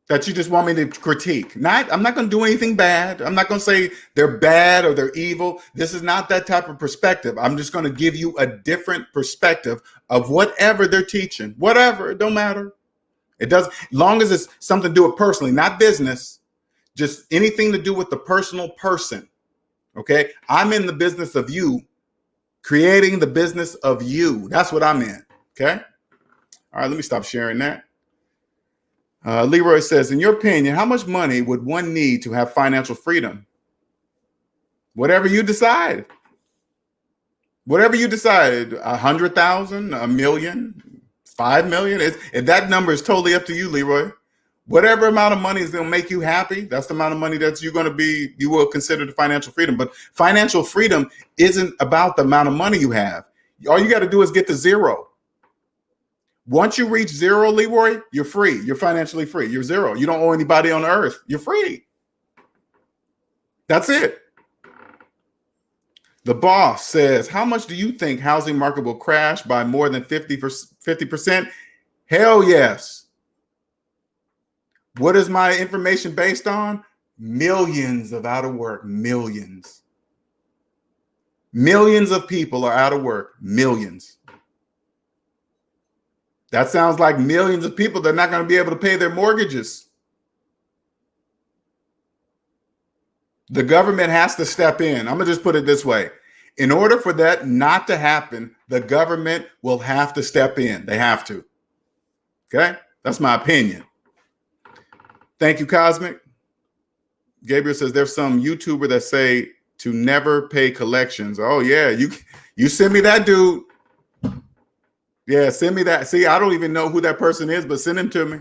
that you just want me to critique. I'm not going to do anything bad. I'm not going to say they're bad or they're evil. This is not that type of perspective. I'm just going to give you a different perspective of whatever they're teaching. Whatever, it don't matter. It does, as long as it's something to do with personally, not business, just anything to do with the personal person. Okay, I'm in the business of you, creating the business of you. That's what I'm in. Okay. All right, let me stop sharing that. Leroy says, in your opinion, how much money would one need to have financial freedom? Whatever you decide. Whatever you decide, 100,000, $1 million, 5 million. If that number is totally up to you, Leroy. Whatever amount of money is going to make you happy, that's the amount of money that you will consider the financial freedom. But financial freedom isn't about the amount of money you have. All you got to do is get to zero. Once you reach zero, Leroy, you're free. You're financially free. You're zero. You don't owe anybody on earth. You're free. That's it. The boss says, how much do you think housing market will crash by more than 50%? Hell yes. What is my information based on? Millions of out of work. Millions. Millions of people are out of work. Millions. That sounds like millions of people that are not going to be able to pay their mortgages. The government has to step in. I'm going to just put it this way. In order for that not to happen, the government will have to step in. They have to. Okay? That's my opinion. Thank you, Cosmic. Gabriel says there's some YouTuber that say to never pay collections. Oh, yeah. You send me that dude. Yeah, send me that. See, I don't even know who that person is, but send him to me.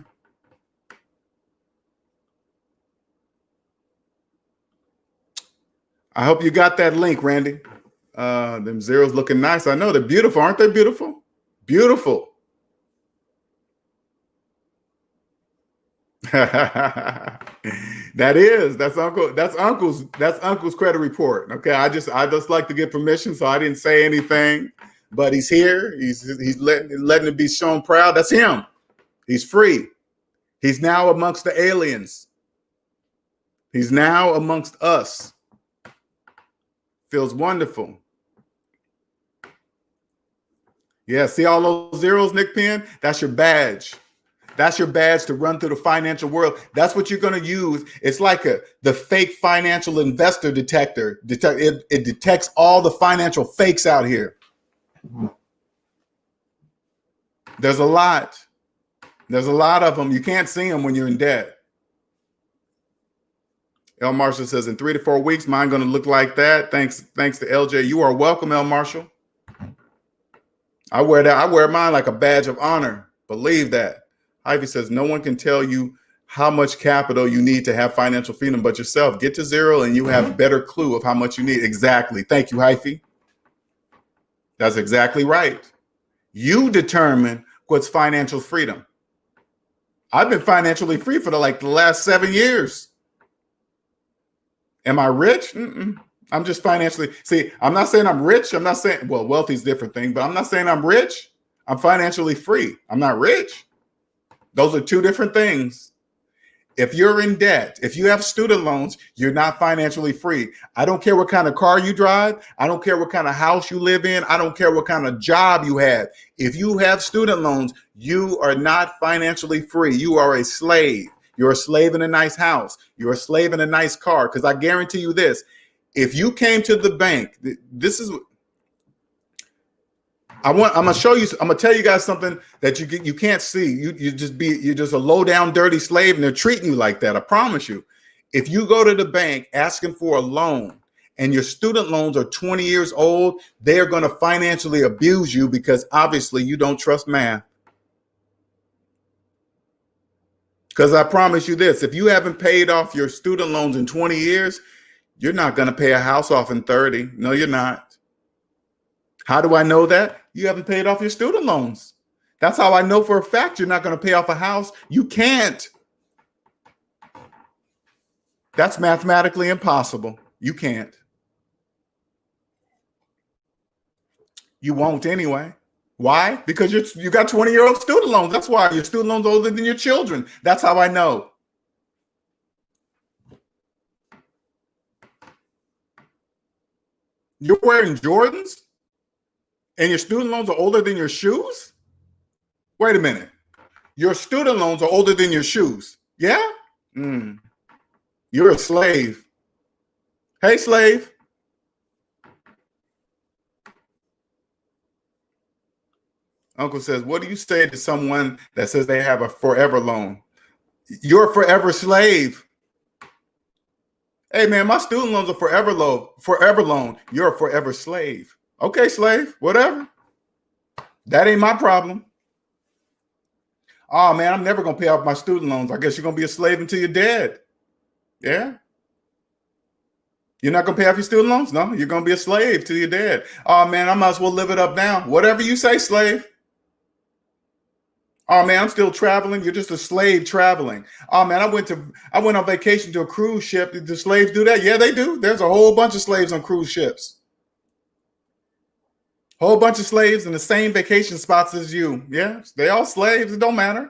I hope you got that link, Randy. Them zeros looking nice. I know they're beautiful. Aren't they beautiful? Beautiful. That's Uncle's credit report. Okay. I just like to get permission, so I didn't say anything. But he's here. He's letting it be shown proud. That's him. He's free. He's now amongst the aliens. He's now amongst us. Feels wonderful. Yeah, see all those zeros, Nick Penn? That's your badge. That's your badge to run through the financial world. That's what you're going to use. It's like the fake financial investor detector. It detects all the financial fakes out here. There's a lot. There's a lot of them. You can't see them when you're in debt. L. Marshall says, in 3 to 4 weeks, mine going to look like that. Thanks to LJ. You are welcome, L. Marshall. I wear mine like a badge of honor. Believe that. Ivy says, no one can tell you how much capital you need to have financial freedom but yourself. Get to zero and you have a better clue of how much you need. Exactly. Thank you, Ivy. That's exactly right. You determine what's financial freedom. I've been financially free for the last 7 years. Am I rich? I'm just financially. See, I'm not saying I'm rich. I'm not saying, well, wealthy is a different thing, but I'm not saying I'm rich. I'm financially free. I'm not rich. Those are two different things. If you're in debt, if you have student loans, you're not financially free. I don't care what kind of car you drive. I don't care what kind of house you live in. I don't care what kind of job you have. If you have student loans, you are not financially free. You are a slave. You're a slave in a nice house. You're a slave in a nice car. Because I guarantee you this, if you came to the bank, this is, I'm gonna show you. I'm gonna tell you guys something that you can't see. You're just a low down dirty slave, and they're treating you like that. I promise you. If you go to the bank asking for a loan, and your student loans are 20 years old, they are going to financially abuse you because obviously you don't trust math. Because I promise you this: if you haven't paid off your student loans in 20 years, you're not going to pay a house off in 30. No, you're not. How do I know that? You haven't paid off your student loans. That's how I know for a fact you're not going to pay off a house. You can't. That's mathematically impossible. You can't. You won't anyway. Why? Because you got 20-year-old student loans. That's why. Your student loans older than your children. That's how I know. You're wearing Jordans? And your student loans are older than your shoes? Wait a minute. Your student loans are older than your shoes. Yeah? You're a slave. Hey, slave. Uncle says, what do you say to someone that says they have a forever loan? You're a forever slave. Hey, man, my student loans are forever loan. You're a forever slave. Okay, slave, whatever. That ain't my problem. Oh, man, I'm never going to pay off my student loans. I guess you're going to be a slave until you're dead. Yeah? You're not going to pay off your student loans? No, you're going to be a slave till you're dead. Oh, man, I might as well live it up now. Whatever you say, slave. Oh, man, I'm still traveling. You're just a slave traveling. Oh, man, I went on vacation to a cruise ship. Did the slaves do that? Yeah, they do. There's a whole bunch of slaves on cruise ships. Whole bunch of slaves in the same vacation spots as you. Yeah, they all slaves. It don't matter.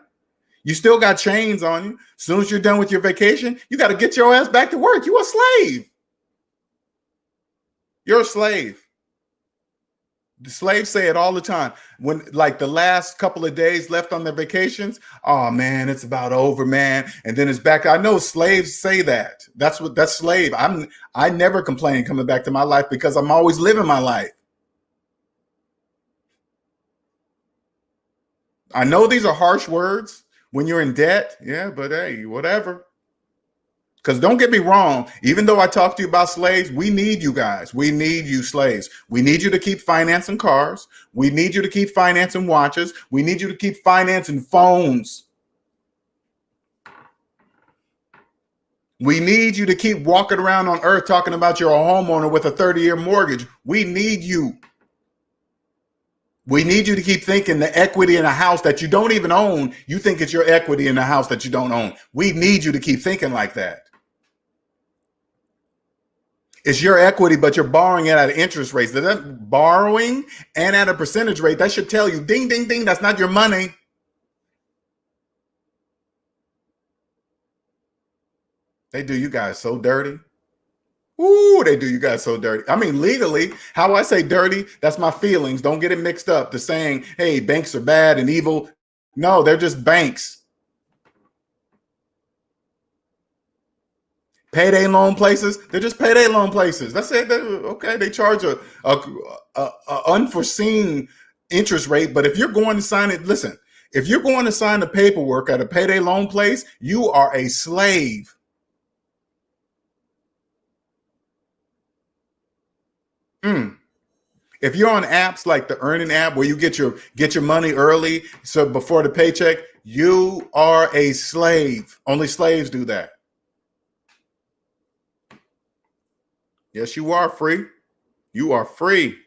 You still got chains on you. As soon as you're done with your vacation, you got to get your ass back to work. You're a slave. You're a slave. The slaves say it all the time. When like the last couple of days left on their vacations, oh man, it's about over, man. And then it's back. I know slaves say that. That's slave. I never complain coming back to my life because I'm always living my life. I know these are harsh words when you're in debt. Yeah, but hey, whatever. Because don't get me wrong, even though I talk to you about slaves, we need you guys. We need you slaves. We need you to keep financing cars. We need you to keep financing watches. We need you to keep financing phones. We need you to keep walking around on earth talking about you're a homeowner with a 30-year mortgage. We need you. We need you to keep thinking the equity in a house that you don't even own. You think it's your equity in a house that you don't own. We need you to keep thinking like that. It's your equity, but you're borrowing it at interest rates. That borrowing and at a percentage rate, that should tell you, ding, ding, ding, that's not your money. They do you guys so dirty. Ooh, they do you guys so dirty. I mean, legally, how I say dirty, that's my feelings. Don't get it mixed up to saying, hey, banks are bad and evil. No, they're just banks. Payday loan places, they're just payday loan places. That's it. Okay, they charge a unforeseen interest rate. But if you're going to sign it, listen, if you're going to sign the paperwork at a payday loan place, you are a slave. If you're on apps like the Earning app where you get your money early, so before the paycheck, you are a slave. Only slaves do that. Yes, you are free. You are free.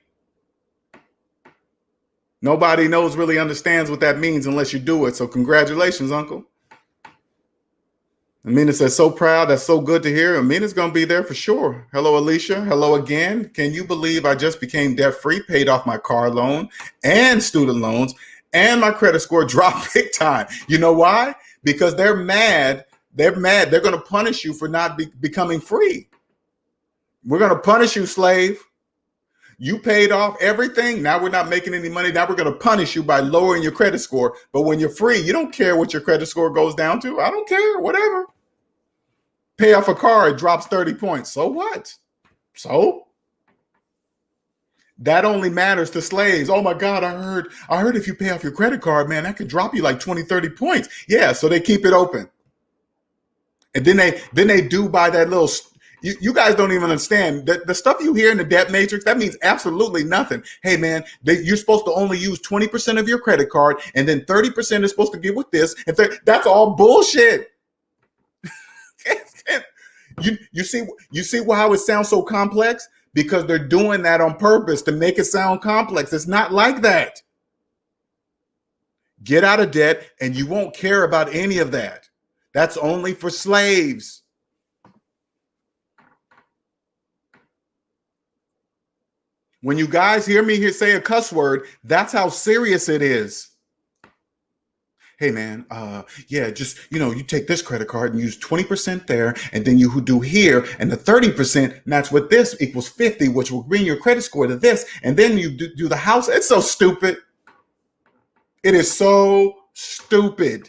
Nobody knows, really understands what that means unless you do it. So congratulations, Uncle. Amina says, so proud. That's so good to hear. Amina's going to be there for sure. Hello, Alicia. Hello again. Can you believe I just became debt-free, paid off my car loan and student loans, and my credit score dropped big time? You know why? Because they're mad. They're mad. They're going to punish you for not becoming free. We're going to punish you, slave. You paid off everything. Now we're not making any money. Now we're going to punish you by lowering your credit score. But when you're free, you don't care what your credit score goes down to. I don't care. Whatever. Pay off a car, it drops 30 points. So what? So that only matters to slaves. Oh my God, I heard if you pay off your credit card, man, that could drop you like 20, 30 points. Yeah, so they keep it open. And then they do buy that little, you guys don't even understand the stuff you hear in the debt matrix. That means absolutely nothing. Hey man, you're supposed to only use 20% of your credit card, and then 30% is supposed to get with this. And that's all bullshit. You see how it sounds so complex? Because they're doing that on purpose to make it sound complex. It's not like that. Get out of debt and you won't care about any of that. That's only for slaves. When you guys hear me here say a cuss word, that's how serious it is. Hey man, yeah, just, you take this credit card and use 20% there, and then you do here, and the 30% match with this equals 50, which will bring your credit score to this, and then you do the house. It's so stupid. It is so stupid.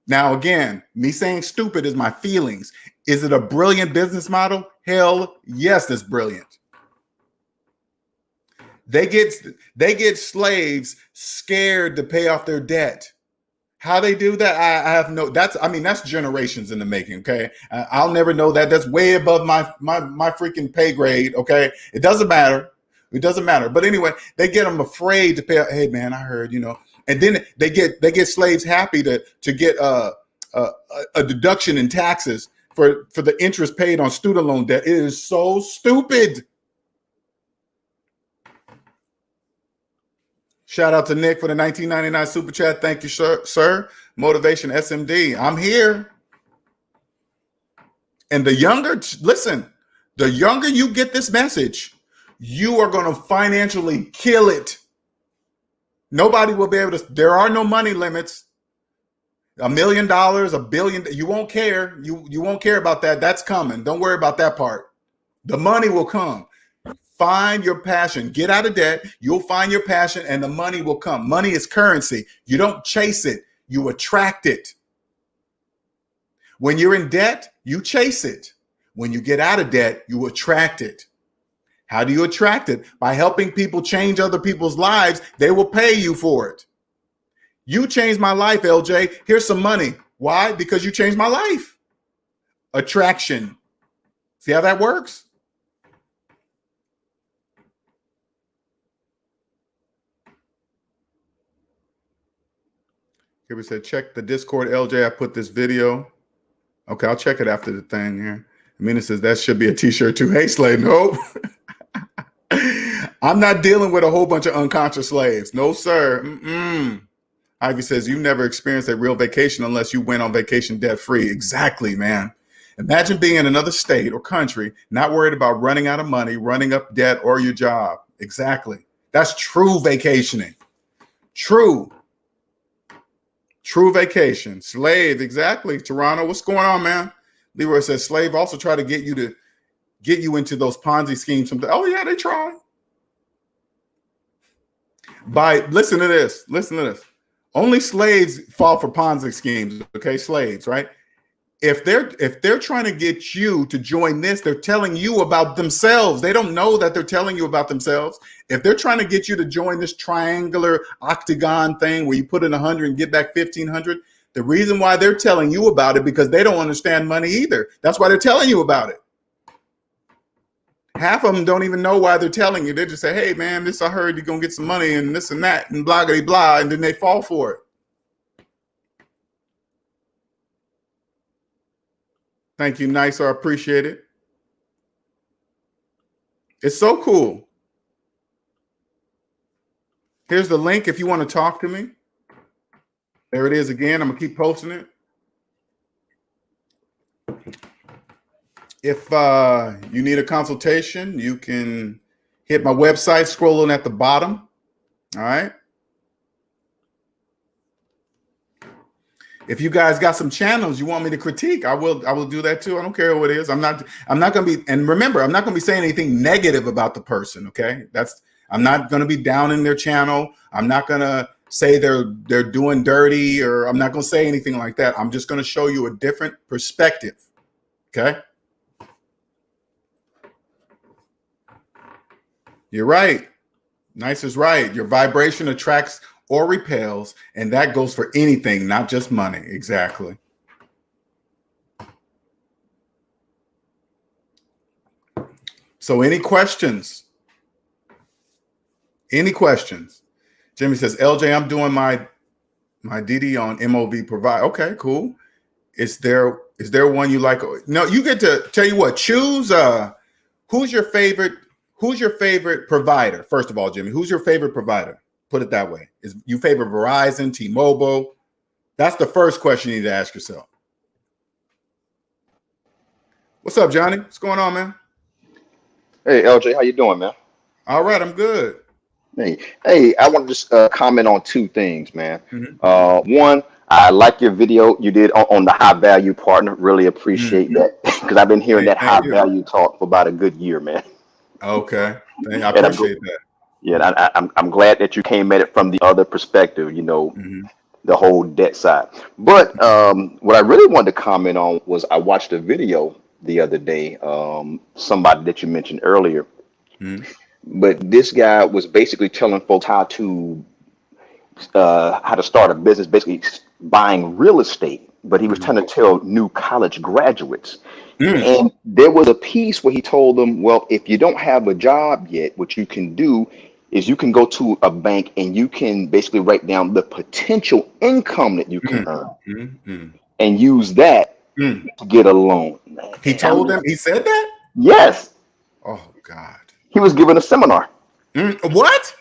Now, again, me saying stupid is my feelings. Is it a brilliant business model? Hell yes, it's brilliant. They get slaves scared to pay off their debt. How they do that, I have that's generations in the making. Okay, I'll never know that. That's way above my freaking pay grade. Okay, it doesn't matter. It doesn't matter. But anyway, they get them afraid to pay. Hey man, I heard, and then they get slaves happy to get a deduction in taxes for the interest paid on student loan debt. It is so stupid. Shout out to Nick for the 1999 super chat. Thank you, sir. Motivation SMD. I'm here. And the younger you get this message, you are going to financially kill it. Nobody will be able to. There are no money limits. $1 million, $1 billion. You won't care. You won't care about that. That's coming. Don't worry about that part. The money will come. Find your passion. Get out of debt. You'll find your passion and the money will come. Money is currency. You don't chase it. You attract it. When you're in debt, you chase it. When you get out of debt, you attract it. How do you attract it? By helping people change other people's lives. They will pay you for it. You changed my life, LJ. Here's some money. Why? Because you changed my life. Attraction. See how that works? Here we said, check the Discord, LJ. I put this video. Okay, I'll check it after the thing here. Amina says that should be a t-shirt too. Hey, slave. Nope. I'm not dealing with a whole bunch of unconscious slaves. No, sir. Ivy says you never experienced a real vacation unless you went on vacation debt-free. Exactly, man. Imagine being in another state or country, not worried about running out of money, running up debt, or your job. Exactly. That's true vacationing. True vacation. Slave, exactly. Toronto, what's going on, man? Leroy says slave also try to get you into those Ponzi schemes. Oh yeah, they try. Listen to this. Only slaves fall for Ponzi schemes. Okay, slaves, right? If they're trying to get you to join this, they're telling you about themselves. They don't know that they're telling you about themselves. If they're trying to get you to join this triangular octagon thing where you put in 100 and get back 1,500, the reason why they're telling you about it because they don't understand money either. That's why they're telling you about it. Half of them don't even know why they're telling you. They just say, hey man, I heard you're gonna get some money and this and that and blah blah blah, and then they fall for it. Thank you, Nice. I appreciate it. It's so cool. Here's the link if you want to talk to me. There it is again. I'm going to keep posting it. If you need a consultation, you can hit my website scrolling at the bottom. All right. If you guys got some channels you want me to critique, I will do that too. I don't care who it is. I'm not going to be, and remember, I'm not going to be saying anything negative about the person. Okay. I'm not going to be down in their channel. I'm not going to say they're doing dirty, or I'm not going to say anything like that. I'm just going to show you a different perspective. Okay. You're right. Nice is right. Your vibration attracts or repels, and that goes for anything, not just money. Exactly. So any questions? Any questions? Jimmy says, LJ, I'm doing my DD on MOV provide. Okay, cool. Is there one you like? No, you get to tell you what, choose who's your favorite provider? First of all, Jimmy, who's your favorite provider? Put it that way. Is you favor Verizon, T-Mobile? That's the first question you need to ask yourself. What's up, Johnny? What's going on, man? Hey, LJ, how you doing, man? All right, I'm good. Hey, I want to just comment on two things, man. Mm-hmm. One, I like your video you did on the high value partner. Really appreciate that, because I've been hearing that high value talk for about a good year, man. Okay, I appreciate that. Yeah, I'm glad that you came at it from the other perspective, the whole debt side. But what I really wanted to comment on was I watched a video the other day, somebody that you mentioned earlier. Mm-hmm. But this guy was basically telling folks how to start a business, basically buying real estate. But he was trying to tell new college graduates. And there was a piece where he told them, well, if you don't have a job yet, what you can do is you can go to a bank and you can basically write down the potential income that you can earn and use that to get a loan. He told them, he said that? Yes. Oh, God. He was giving a seminar. What?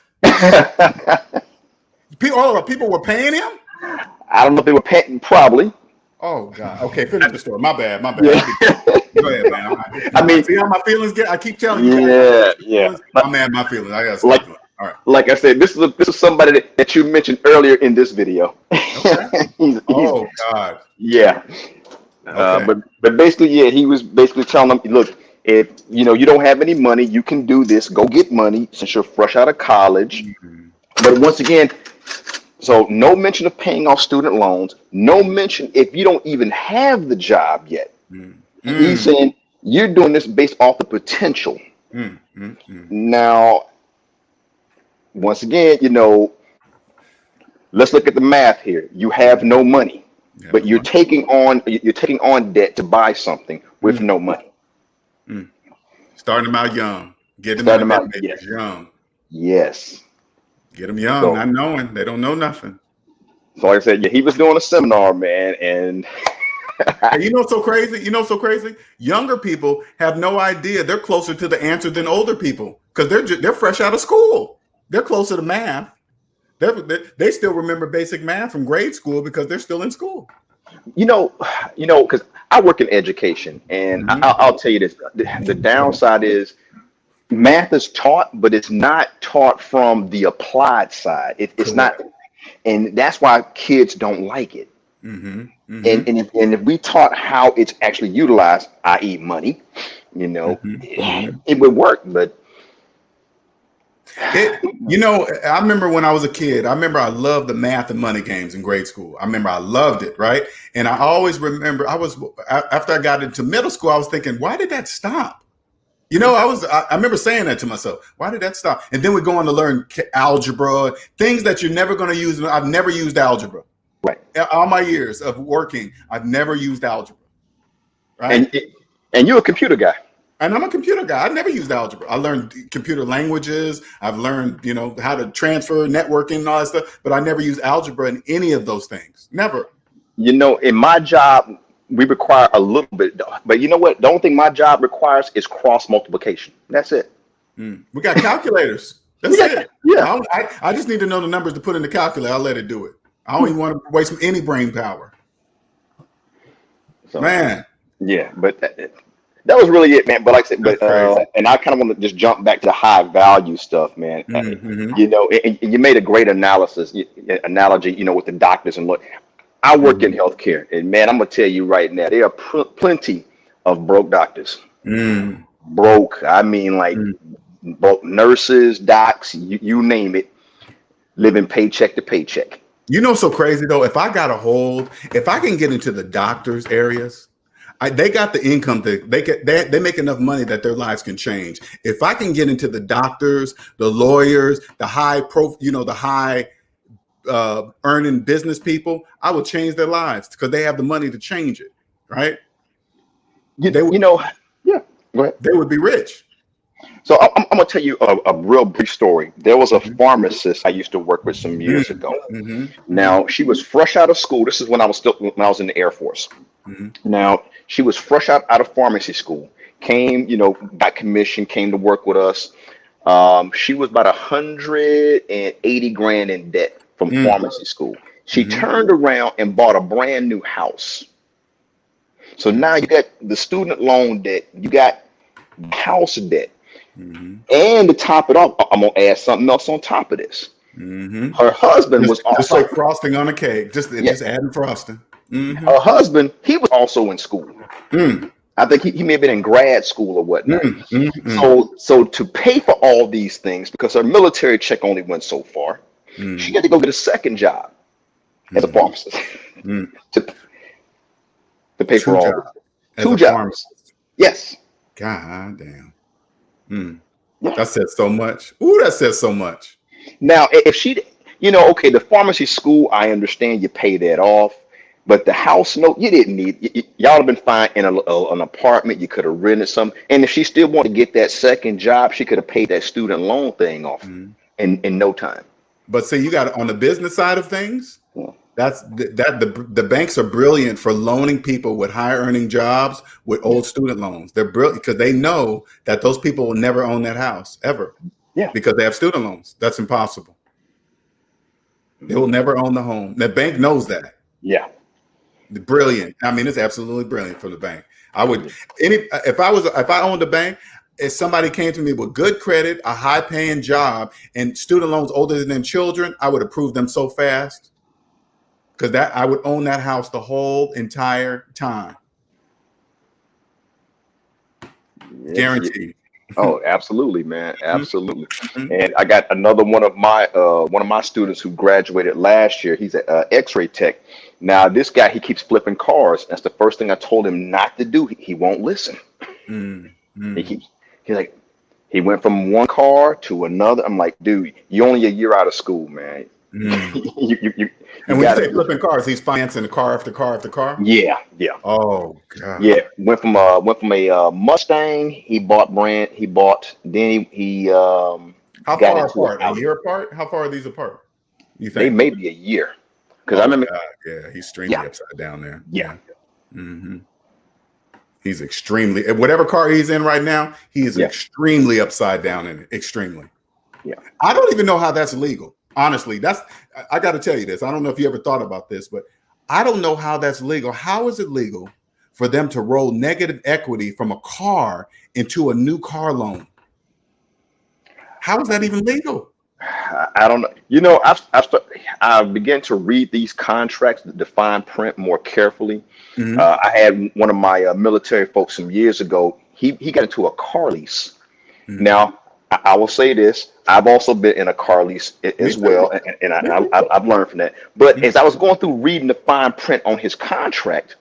People were paying him? I don't know if they were paying, probably. Oh, God. Okay, finish the story. My bad. Yeah. Go ahead, man. I mean, see how my feelings get? I keep telling you. Yeah. I'm mad. My feelings. I got to all right. Like I said, this is somebody that you mentioned earlier in this video. Okay. Oh, God. Yeah. Okay. But basically, yeah, he was basically telling them, look, if you don't have any money, you can do this. Go get money since you're fresh out of college. But once again, so no mention of paying off student loans. No mention if you don't even have the job yet. He's saying you're doing this based off the potential. Now, once again, let's look at the math here. You have no money, but you're taking on debt to buy something with no money. Starting them out young. Get them out young. Yes. Get them young, not knowing. They don't know nothing. So like I said, yeah, he was doing a seminar, man, and hey, so crazy. Younger people have no idea. They're closer to the answer than older people because they're fresh out of school. They're closer to math. They still remember basic math from grade school because they're still in school. Because I work in education, and I'll tell you this: the downside is math is taught, but it's not taught from the applied side. It's not, and that's why kids don't like it. And if we taught how it's actually utilized, i.e., money, it would work. But I remember when I was a kid. I loved the math and money games in grade school. I loved it, right? And I always remember after I got into middle school, I was thinking, why did that stop? I remember saying that to myself. Why did that stop? And then we go on to learn algebra, things that you're never going to use. I've never used algebra. Right. All my years of working, I've never used algebra. Right. And you're a computer guy. And I'm a computer guy. I never used algebra. I learned computer languages. I've learned, how to transfer, networking, and all that stuff. But I never used algebra in any of those things. Never. In my job, we require a little bit. But you know what? The only thing my job requires is cross multiplication. That's it. We got calculators. That's it. Yeah. I just need to know the numbers to put in the calculator. I'll let it do it. I don't even want to waste any brain power. So, Man. Yeah, but that was really it, man. But like I said, and I kind of want to just jump back to the high value stuff, man. You know, and you made a great analogy, you know, with the doctors and look. I work in healthcare, and man, I'm gonna tell you right now, there are plenty of broke doctors. Broke, I mean, like broke nurses, docs, you name it, living paycheck to paycheck. You know, so crazy though. If I can get into the doctors' areas, they got the income they make enough money that their lives can change. If I can get into the doctors, the lawyers, the high earning business people, I will change their lives because they have the money to change it, right? Yeah, go ahead. They would be rich. So I'm gonna tell you a real brief story. There was a pharmacist I used to work with some years ago. Now she was fresh out of school. This is when I was in the Air Force. Now she was fresh out of pharmacy school. Came, you know, got commissioned, came to work with us. She was about 180 grand in debt from pharmacy school. She turned around and bought a brand new house. So now you got the student loan debt, you got house debt, and to top it off, I'm gonna add something else on top of this. Her husband was also just like frosting on a cake, just adding frosting. Her husband, he was also in school. I think he may have been in grad school or whatnot. So to pay for all these things, because her military check only went so far, she had to go get a second job as a pharmacist to pay for all two jobs. Yes. God damn. That says so much. Ooh, that says so much. Now, if she, you know, okay, the pharmacy school, I understand you pay that off. But the house note, you didn't need. Y'all have been fine in an apartment. You could have rented some. And if she still wanted to get that second job, she could have paid that student loan thing off in no time. But see, you got on the business side of things. The banks are brilliant for loaning people with high earning jobs with old student loans. They're brilliant because they know that those people will never own that house ever. Yeah, because they have student loans. That's impossible. They will never own the home. The bank knows that. Yeah. Brilliant. I mean, it's absolutely brilliant for the bank. If I owned a bank, if somebody came to me with good credit, a high paying job, and student loans older than children, I would approve them so fast because I would own that house the whole entire time. Guaranteed. Oh, absolutely, man. Absolutely. And I got another one of my students who graduated last year. He's an X-ray tech. Now, this guy, he keeps flipping cars. That's the first thing I told him not to do. He won't listen. He went from one car to another. I'm like, dude, you're only a year out of school, man. And when you say flipping cars, he's financing the car after car after car. Yeah. Oh God. Yeah. Went from a Mustang. He bought. Then he how far apart? A year apart? How far are these apart? You think they may be a year? Because I remember. Yeah, he's extremely upside down there. Yeah. He's extremely. Whatever car he's in right now, he is extremely upside down in it. Extremely. Yeah. I don't even know how that's legal. Honestly, I got to tell you this. I don't know if you ever thought about this, but I don't know how that's legal. How is it legal for them to roll negative equity from a car into a new car How is that even legal? I don't know. You know, I began to read these contracts, the fine print more carefully. I had one of my military folks some years ago. He got into a car lease. Now, I will say this. I've also been in a car lease as well, and I've learned from that. But as I was going through reading the fine print on his contract,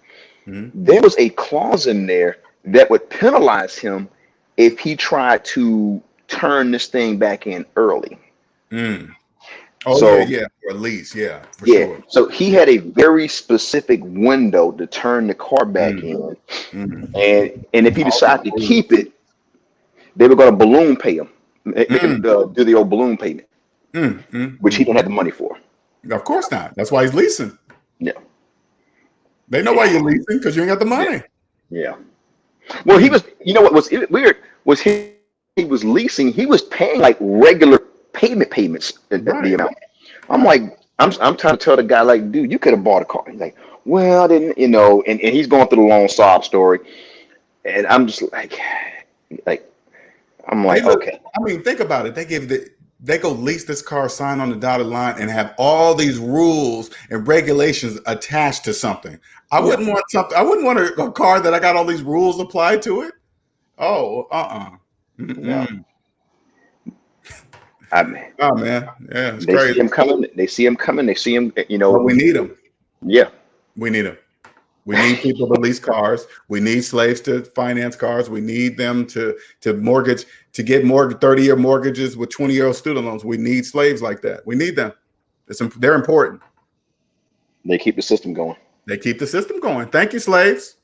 there was a clause in there that would penalize him if he tried to turn this thing back in early. Oh, so, yeah, or at least, sure. So he had a very specific window to turn the car back in, and if he decided to keep it, they were going to balloon pay him. Do the old balloon payment, which he didn't have the money for. Of course not. That's why he's leasing. Yeah. They know why you're leasing because you ain't got the money. Yeah. Well, he was. You know what was weird was he was leasing. He was paying like regular payments at the amount. I'm like, I'm trying to tell the guy, like, dude, you could have bought a car. He's like, well, I didn't, and he's going through the long sob story. And I'm just like I'm like, okay. I mean, think about it. They go lease this car, sign on the dotted line, and have all these rules and regulations attached to something. I wouldn't want something. I wouldn't want a car that I got all these rules applied to it. Oh, No. I mean, oh man, yeah, it's they crazy. see him coming. They see him coming. They see him. But we need them. Yeah, we need them. We need people to lease cars. We need slaves to finance cars. We need them to mortgage, to get 30-year mortgages with 20-year-old student loans. We need slaves like that. We need them. They're important. They keep the system going. They keep the system going. Thank you, slaves.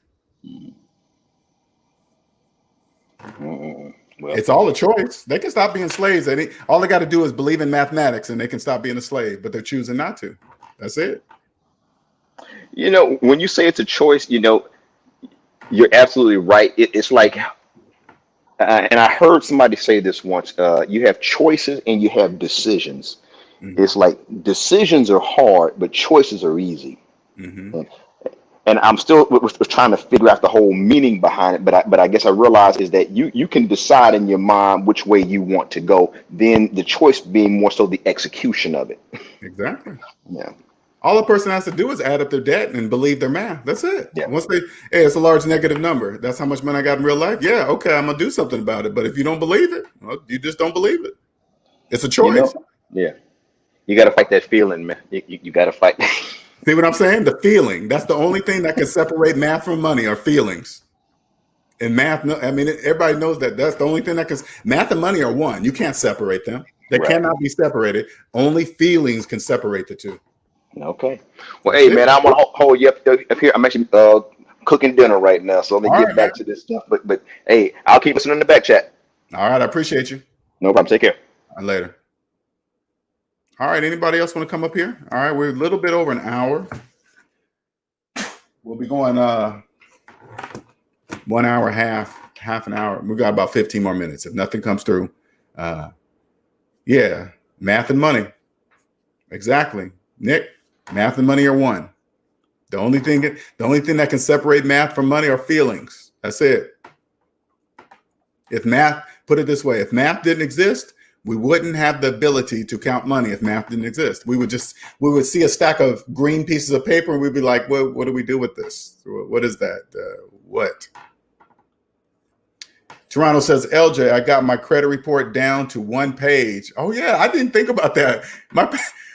Well, it's all a choice. They can stop being slaves. All they got to do is believe in mathematics, and they can stop being a slave. But they're choosing not to. That's it. When you say it's a choice, you're absolutely right. It's like, and I heard somebody say this once, you have choices and you have decisions. Mm-hmm. It's like decisions are hard, but choices are easy. Mm-hmm. And I'm still trying to figure out the whole meaning behind it. But I guess I realize is that you can decide in your mind which way you want to go. Then the choice being more so the execution of it. Exactly. Yeah. All a person has to do is add up their debt and believe their math. That's it. Yeah. Hey, it's a large negative number. That's how much money I got in real life. Yeah, okay, I'm gonna do something about it. But if you don't believe it, well, you just don't believe it. It's a choice. Yeah. You got to fight that feeling, man. You got to fight. See what I'm saying? The feeling. That's the only thing that can separate math from money are feelings. And math, I mean, everybody knows that. That's the only thing that can. Math and money are one. You can't separate them. They cannot be separated. Only feelings can separate the two. Okay. Well, hey, man, I want to hold you up here. I'm actually cooking dinner right now, so let me get back to this stuff. But hey, I'll keep listening in the back chat. All right, I appreciate you. No problem. Take care. Later. All right, anybody else want to come up here? All right, we're a little bit over an hour. We'll be going 1 hour, half an hour. We got about 15 more minutes. If nothing comes through, yeah, math and money. Exactly, Nick. Math and money are one. The only thing that can separate math from money are feelings. That's it. If math, put it this way, if math didn't exist, we wouldn't have the ability to count money. If math didn't exist, we would see a stack of green pieces of paper and we'd be like, what do we do with this? What is that? What? Toronto says, LJ, I got my credit report down to 1 page. Oh yeah, I didn't think about that.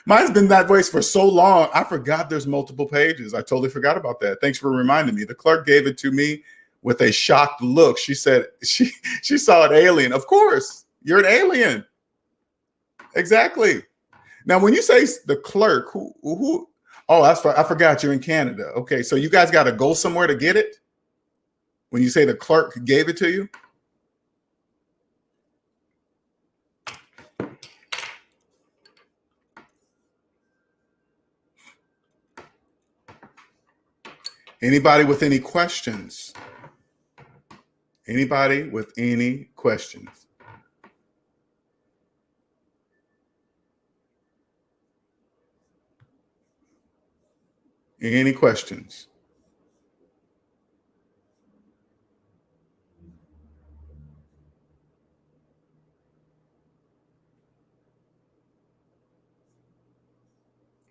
Mine's been that way for so long. I forgot there's multiple pages. I totally forgot about that. Thanks for reminding me. The clerk gave it to me with a shocked look. She said she saw an alien. Of course, you're an alien. Exactly. Now, when you say the clerk, who? Oh, that's I forgot you're in Canada. Okay, so you guys got to go somewhere to get it. When you say the clerk gave it to you. Anybody with any questions? Anybody with any questions? Any questions?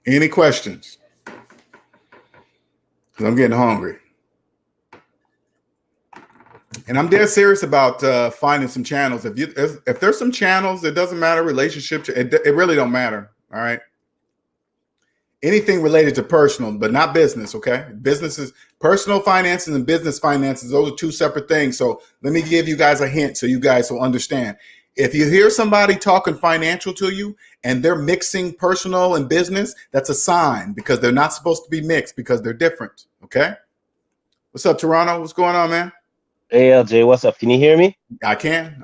Any questions? Because I'm getting hungry. And I'm dead serious about finding some channels. If there's some channels, it doesn't matter. Relationships, it really don't matter. All right. Anything related to personal, but not business. Okay. Businesses, personal finances and business finances, those are two separate things. So let me give you guys a hint so you guys will understand. If you hear somebody talking financial to you and they're mixing personal and business, that's a sign because they're not supposed to be mixed because they're different. Okay. What's up, Toronto? What's going on, man? Hey, LJ, what's up? Can you hear me? I can.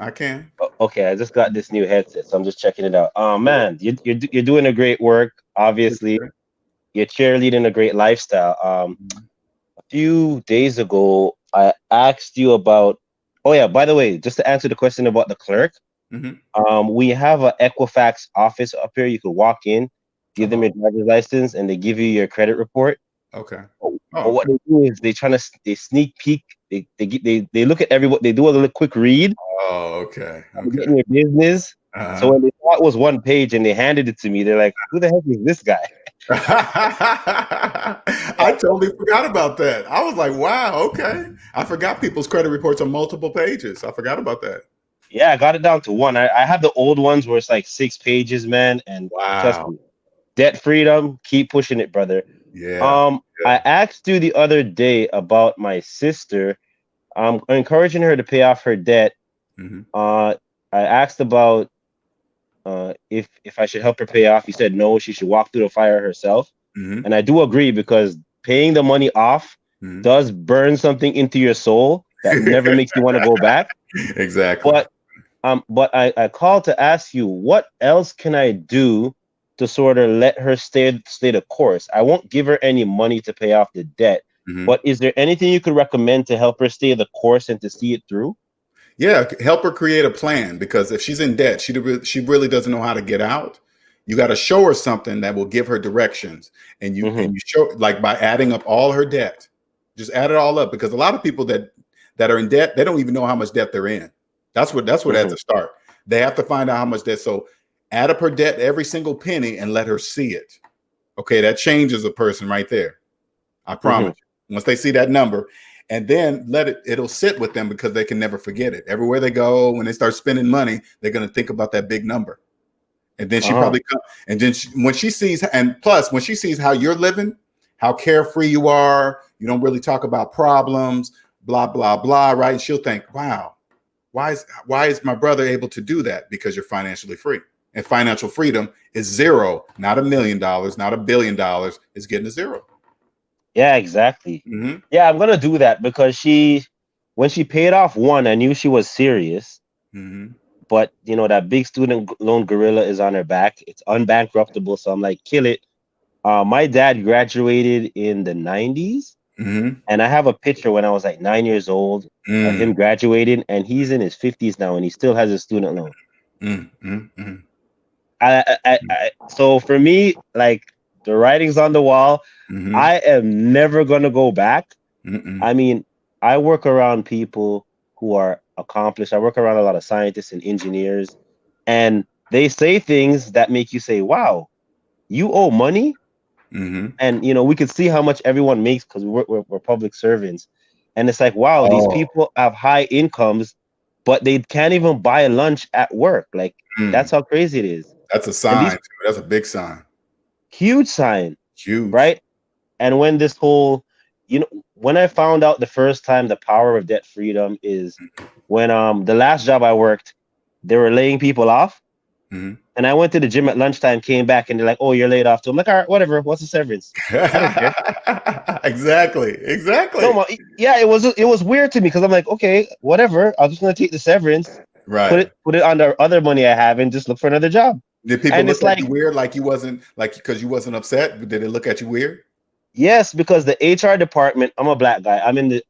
Okay, I just got this new headset, so I'm just checking it out. Man, you're doing a great work. Obviously, you're cheerleading a great lifestyle. A few days ago, I asked you about. Oh yeah, by the way, just to answer the question about the clerk, We have an Equifax office up here. You could walk in, give them your driver's license, and they give you your credit report. Okay. But what they do is they sneak peek. They look at everyone. They do a little quick read. Oh, okay. They get in your business. So when they thought it was one page and they handed it to me, they're like, "Who the heck is this guy?" I totally forgot about that. I was like, wow, okay. I forgot people's credit reports on multiple pages. I forgot about that. Yeah, I got it down to one. I have the old ones where it's like 6 pages, man. And trust me, debt freedom, keep pushing it, brother. Yeah. I asked you the other day about my sister. I'm encouraging her to pay off her debt. I asked about if I should help her pay off. You said no, she should walk through the fire herself. And I do agree, because paying the money off does burn something into your soul that never makes you want to go back. Exactly. But I called to ask you, what else can I do to sort of let her stay the course? I won't give her any money to pay off the debt, but is there anything you could recommend to help her stay the course and to see it through? Yeah, help her create a plan, because if she's in debt, she really doesn't know how to get out. You got to show her something that will give her directions, and you show, like, by adding up all her debt. Just add it all up, because a lot of people that are in debt, they don't even know how much debt they're in. That's what has to start. They have to find out how much debt. So add up her debt, every single penny, and let her see it. Okay, that changes a person right there. I promise you. Once they see that number, and then it'll sit with them, because they can never forget it. Everywhere they go, when they start spending money, they're going to think about that big number. And then when she sees, and plus when she sees how you're living, how carefree you are, you don't really talk about problems, blah, blah, blah, right? And she'll think, wow, why is my brother able to do that? Because you're financially free. And financial freedom is zero, not $1 million, not $1 billion. It's getting to zero. Yeah, exactly. Yeah, I'm gonna do that, because when she paid off one, I knew she was serious. But you know, that big student loan gorilla is on her back. It's unbankruptable, so I'm like, kill it. My dad graduated in the 90s, and I have a picture when I was like 9 years old of him graduating, and he's in his 50s now, and he still has a student loan. So for me, like, the writing's on the wall. I am never gonna go back. I mean, I work around people who are accomplished. I work around a lot of scientists and engineers, and they say things that make you say, wow, you owe money. And you know, we could see how much everyone makes, because we're public servants, and it's like, wow, these people have high incomes, but they can't even buy lunch at work. Like, that's how crazy it is. That's a sign. That's a big sign. Huge sign. Huge. Right? And when this whole, you know, when I found out the first time the power of debt freedom is when the last job I worked, they were laying people off. And I went to the gym at lunchtime, came back, and they're like, oh, you're laid off too. I'm like, all right, whatever. What's the severance? I don't care. Exactly. No, yeah, it was weird to me, because I'm like, okay, whatever. I'm just gonna take the severance, right? Put it on the other money I have, and just look for another job. Did people look at you weird, like you wasn't, like, because you wasn't upset? Did they look at you weird? Yes, because the HR department, I'm a black guy. I'm in the,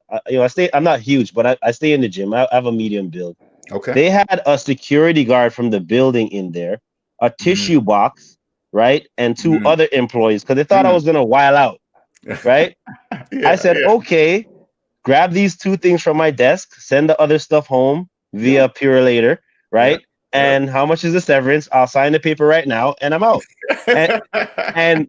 I'm not huge, but I stay in the gym. I have a medium build. Okay. They had a security guard from the building in there, a tissue box, right? And 2 other employees, because they thought I was going to while out, right? I said, okay, grab these 2 things from my desk, send the other stuff home via Purelator, right? And how much is the severance? I'll sign the paper right now, and I'm out. and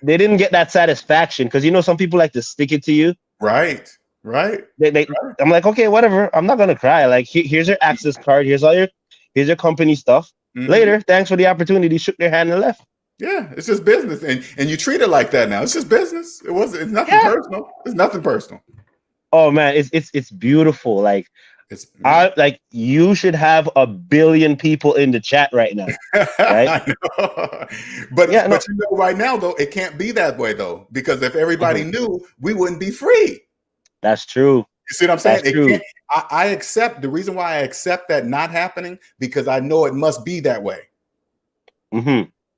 they didn't get that satisfaction, because, you know, some people like to stick it to you. Right. I'm like, okay, whatever. I'm not gonna cry. Like, here's your access card. Here's your company stuff. Later, thanks for the opportunity. Shook their hand and left. Yeah, it's just business, and you treat it like that now. It's just business. It's nothing personal. It's nothing personal. Oh man, it's beautiful. Like, you should have 1 billion people in the chat right now. Right? I know. But you know, right now though, it can't be that way though, because if everybody knew, we wouldn't be free. That's true. You see what I'm saying? That's true. I accept the reason why I accept that not happening, because I know it must be that way.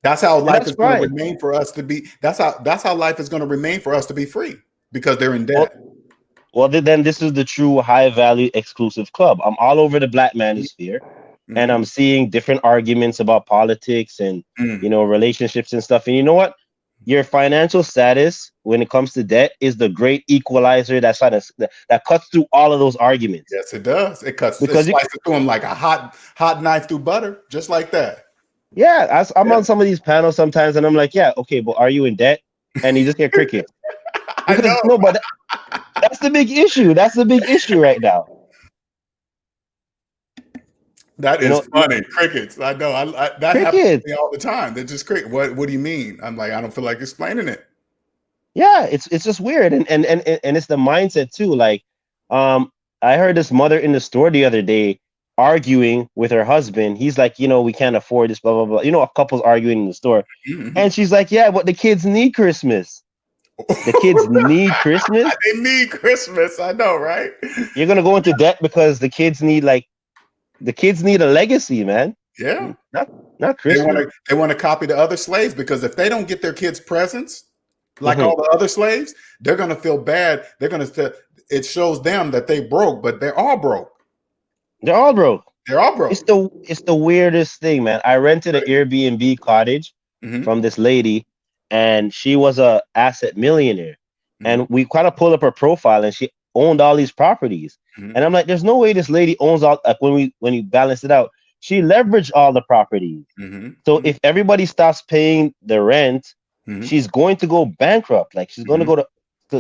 That's how life is going to remain for us to be. That's how life is going to remain for us to be free, because they're in debt. Well, then this is the true high value exclusive club. I'm all over the black manosphere. and I'm seeing different arguments about politics and relationships and stuff. And you know what? Your financial status when it comes to debt is the great equalizer that cuts through all of those arguments. Yes, it does. It because slices through them like a hot knife through butter, just like that. Yeah, I'm on some of these panels sometimes, and I'm like, yeah, okay, but are you in debt? And you just get crickets. I know. No, but that's the big issue. That's the big issue right now. That is funny. Crickets. I know. That happens to me all the time. They're just crickets. What do you mean? I'm like, I don't feel like explaining it. Yeah, it's just weird, and it's the mindset too. Like, I heard this mother in the store the other day arguing with her husband. He's like, we can't afford this, blah blah blah. A couple's arguing in the store, and she's like, yeah, but the kids need Christmas. The kids need Christmas. They need Christmas. I know, right? You're gonna go into debt because the kids need a legacy, man. Yeah, not Christmas. They want to copy the other slaves, because if they don't get their kids presents like all the other slaves, they're gonna feel bad. It shows them that they broke, but they're all broke. They're all broke. They're all broke. It's the weirdest thing, man. I rented an Airbnb cottage from this lady, and she was a asset millionaire. And we kind of pulled up her profile, and she owned all these properties. And I'm like, there's no way this lady owns all. Like when you balance it out, she leveraged all the properties. So if everybody stops paying the rent, she's going to go bankrupt. Like she's going to go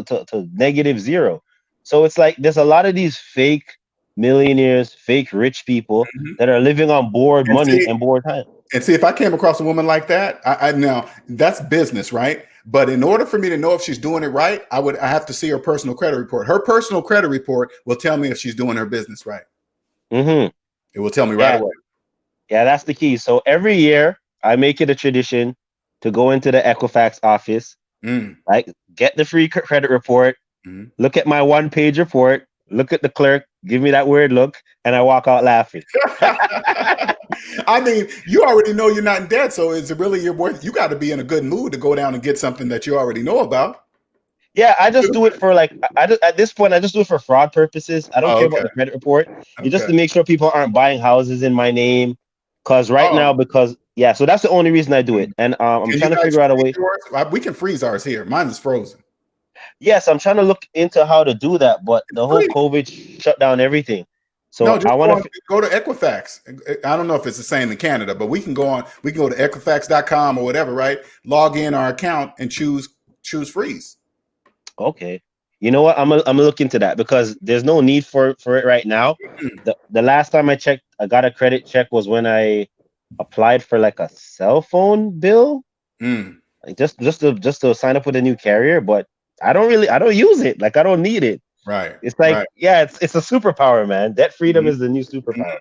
to negative zero. So it's like there's a lot of these fake millionaires, fake rich people that are living on borrowed money and borrowed time. And see, if I came across a woman like that, I now that's business, right? But in order for me to know if she's doing it right, I have to see her personal credit report. Her personal credit report will tell me if she's doing her business right. It will tell me right away. Yeah, that's the key. So every year I make it a tradition to go into the Equifax office, like get the free credit report, look at my 1-page report, look at the clerk, give me that weird look, and I walk out laughing. I mean, you already know you're not in debt, so is it really you got to be in a good mood to go down and get something that you already know about. Yeah, I just do it for at this point, I just do it for fraud purposes. I don't care about the credit report. It's just to make sure people aren't buying houses in my name. So that's the only reason I do it. And I'm trying to figure out a way. We can freeze ours here. Mine is frozen. Yes, I'm trying to look into how to do that, but the whole COVID shut down everything. So I want to go to Equifax. I don't know if it's the same in Canada, but we can go to Equifax.com or whatever, right? Log in our account and choose freeze. Okay. You know what? I'm gonna look into that, because there's no need for it right now. The last time I checked, I got a credit check was when I applied for like a cell phone bill. Like just to sign up with a new carrier, but I don't use it. Like I don't need it. Right. It's like, it's a superpower, man. Debt freedom is the new superpower.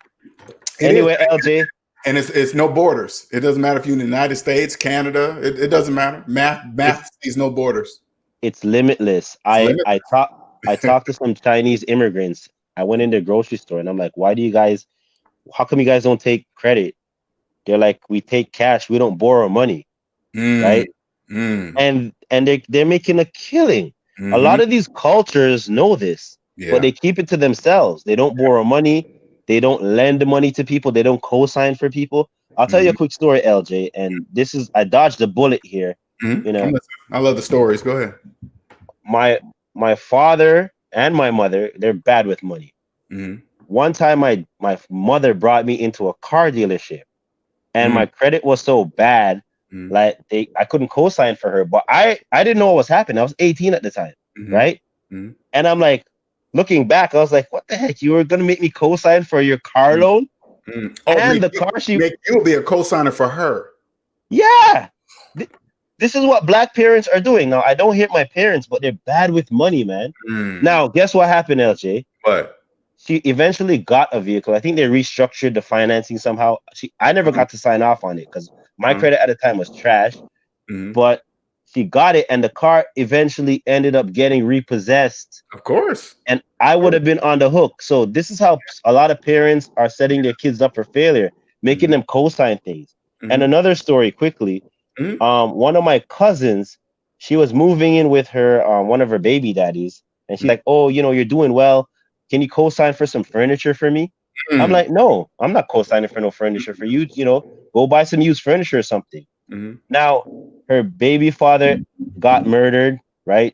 Anyway, LJ. And it's no borders. It doesn't matter if you're in the United States, Canada. It doesn't matter. Math sees no borders. It's limitless. I talked to some Chinese immigrants. I went in their grocery store and I'm like, how come you guys don't take credit? They're like, we take cash. We don't borrow money. Right. And they're making a killing. A lot of these cultures know this, but they keep it to themselves. They don't borrow money. They don't lend money to people. They don't co-sign for people. I'll tell you a quick story, LJ. And I dodged a bullet here. I love the stories. Go ahead. My father and my mother, they're bad with money. One time my mother brought me into a car dealership, and my credit was so bad, like I couldn't co-sign for her, but I didn't know what was happening. I was 18 at the time, right? And I'm like, looking back, I was like, what the heck? You were gonna make me co-sign for your car loan? And the car you'll be a co-signer for her. Yeah. This is what black parents are doing. Now, I don't hate my parents, but they're bad with money, man. Now, guess what happened, LJ? What? She eventually got a vehicle. I think they restructured the financing somehow. I never got to sign off on it because my credit at the time was trash. But she got it, and the car eventually ended up getting repossessed. Of course. And I would have been on the hook. So this is how a lot of parents are setting their kids up for failure, making them co-sign things. And another story quickly. One of my cousins, she was moving in with her one of her baby daddies, and she's like, oh, you're doing well, can you co-sign for some furniture for me? I'm like, no, I'm not co-signing for no furniture for you. You know, go buy some used furniture or something. Now, her baby father got murdered, right?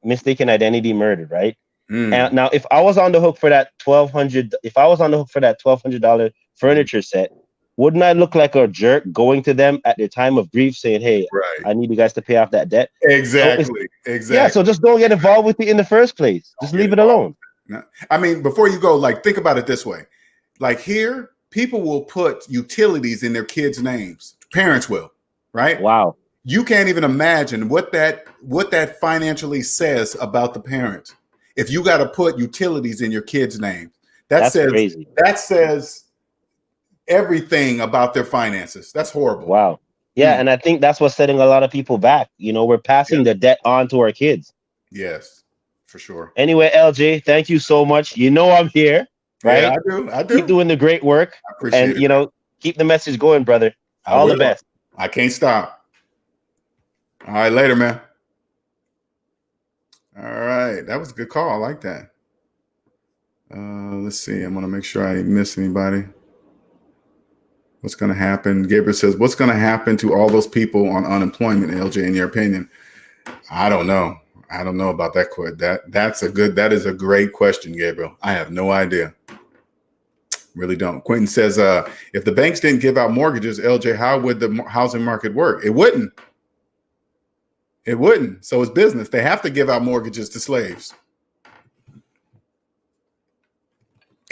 Mistaken identity murdered, right? And now, if I was on the hook for that $1,200 furniture set, wouldn't I look like a jerk going to them at their time of grief saying, hey, I need you guys to pay off that debt? Exactly. Yeah, so just don't get involved with it in the first place. Just leave it alone. No. I mean, before you go, like, think about it this way. Like here, people will put utilities in their kids' names. Parents will, right? Wow. You can't even imagine what that financially says about the parent. If you got to put utilities in your kid's name, that's crazy. That says everything about their finances. That's horrible. Wow. Yeah, and I think that's what's setting a lot of people back. You know, we're passing the debt on to our kids. Yes, for sure. Anyway, LJ, thank you so much. You know I'm here, right? Yeah, I do. Keep doing the great work. I appreciate it. And, you know, keep the message going, brother. All the best. I can't stop. All right, later, man. All right, that was a good call. I like that. Let's see. I'm going to make sure I didn't miss anybody. What's going to happen? Gabriel says, what's going to happen to all those people on unemployment, LJ, in your opinion? I don't know. I don't know about that. That is a great question, Gabriel. I have no idea. Really don't. Quentin says, if the banks didn't give out mortgages, LJ, how would the housing market work? It wouldn't. It wouldn't. So it's business. They have to give out mortgages to slaves.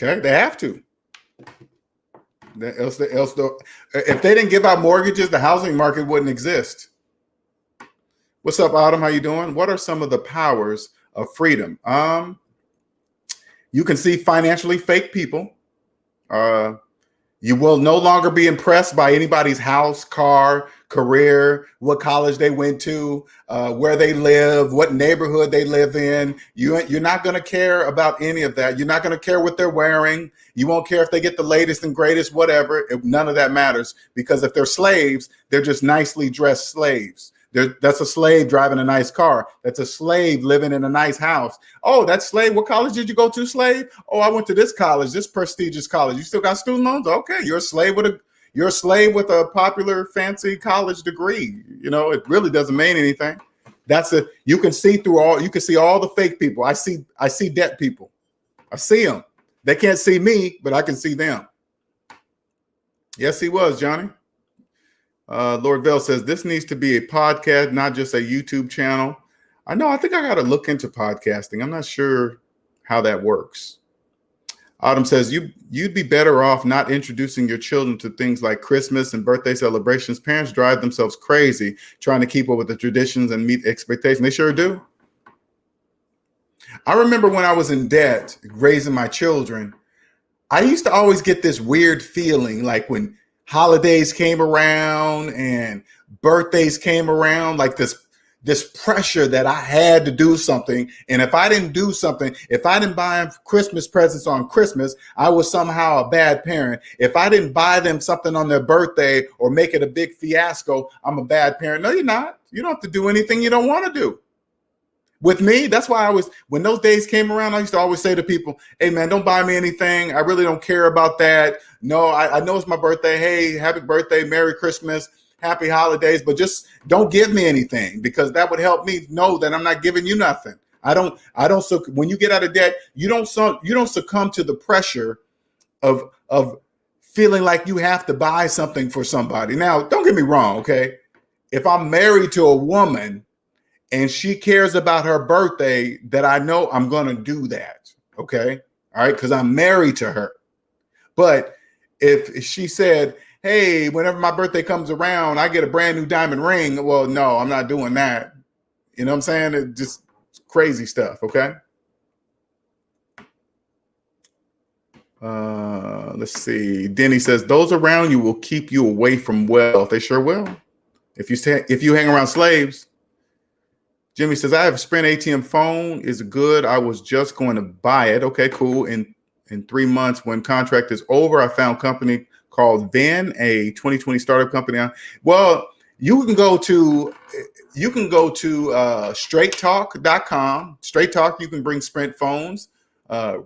Okay, they have to. Else, if they didn't give out mortgages, the housing market wouldn't exist. What's up, Autumn? How you doing? What are some of the powers of freedom? You can see financially fake people. You will no longer be impressed by anybody's house, car, career, what college they went to, where they live, what neighborhood they live in. You're not going to care about any of that. You're not going to care what they're wearing. You won't care if they get the latest and greatest, whatever. None of that matters, because if they're slaves, they're just nicely dressed slaves. That's a slave driving a nice car. That's a slave living in a nice house. Oh, that slave. What college did you go to, slave? Oh, I went to this college, this prestigious college. You still got student loans? Okay, you're a slave with a popular, fancy college degree. You know, it really doesn't mean anything. You can see all the fake people. I see debt people. I see them. They can't see me, but I can see them. Yes, he was, Johnny. Lord Bell says this needs to be a podcast, not just a YouTube channel. I think I got to look into podcasting. I'm not sure how that works. Autumn says you'd be better off not introducing your children to things like Christmas and birthday celebrations. Parents drive themselves crazy trying to keep up with the traditions and meet expectations. They sure do. I remember when I was in debt raising my children, I used to always get this weird feeling like when holidays came around and birthdays came around, like this pressure that I had to do something. And if I didn't do something, if I didn't buy them Christmas presents on Christmas, I was somehow a bad parent. If I didn't buy them something on their birthday or make it a big fiasco, I'm a bad parent. No, you're not. You don't have to do anything you don't want to do. With me, that's why when those days came around, I used to always say to people, hey, man, don't buy me anything. I really don't care about that. No, I know it's my birthday. Hey, happy birthday, Merry Christmas, happy holidays, but just don't give me anything, because that would help me know that I'm not giving you nothing. When you get out of debt, you don't succumb to the pressure of feeling like you have to buy something for somebody. Now, don't get me wrong, okay? If I'm married to a woman and she cares about her birthday, that I know I'm going to do that. Okay. All right. Because I'm married to her. But if she said, hey, whenever my birthday comes around, I get a brand new diamond ring. Well, no, I'm not doing that. You know what I'm saying? It's just crazy stuff. Okay. Let's see. Denny says those around you will keep you away from wealth. They sure will. If you hang around slaves. Jimmy says, I have a Sprint ATM phone. Is it good? I was just going to buy it. Okay, cool. In 3 months, when contract is over, I found a company called Ven, a 2020 startup company. Well, you can go to straighttalk.com. Straight Talk, you can bring Sprint phones.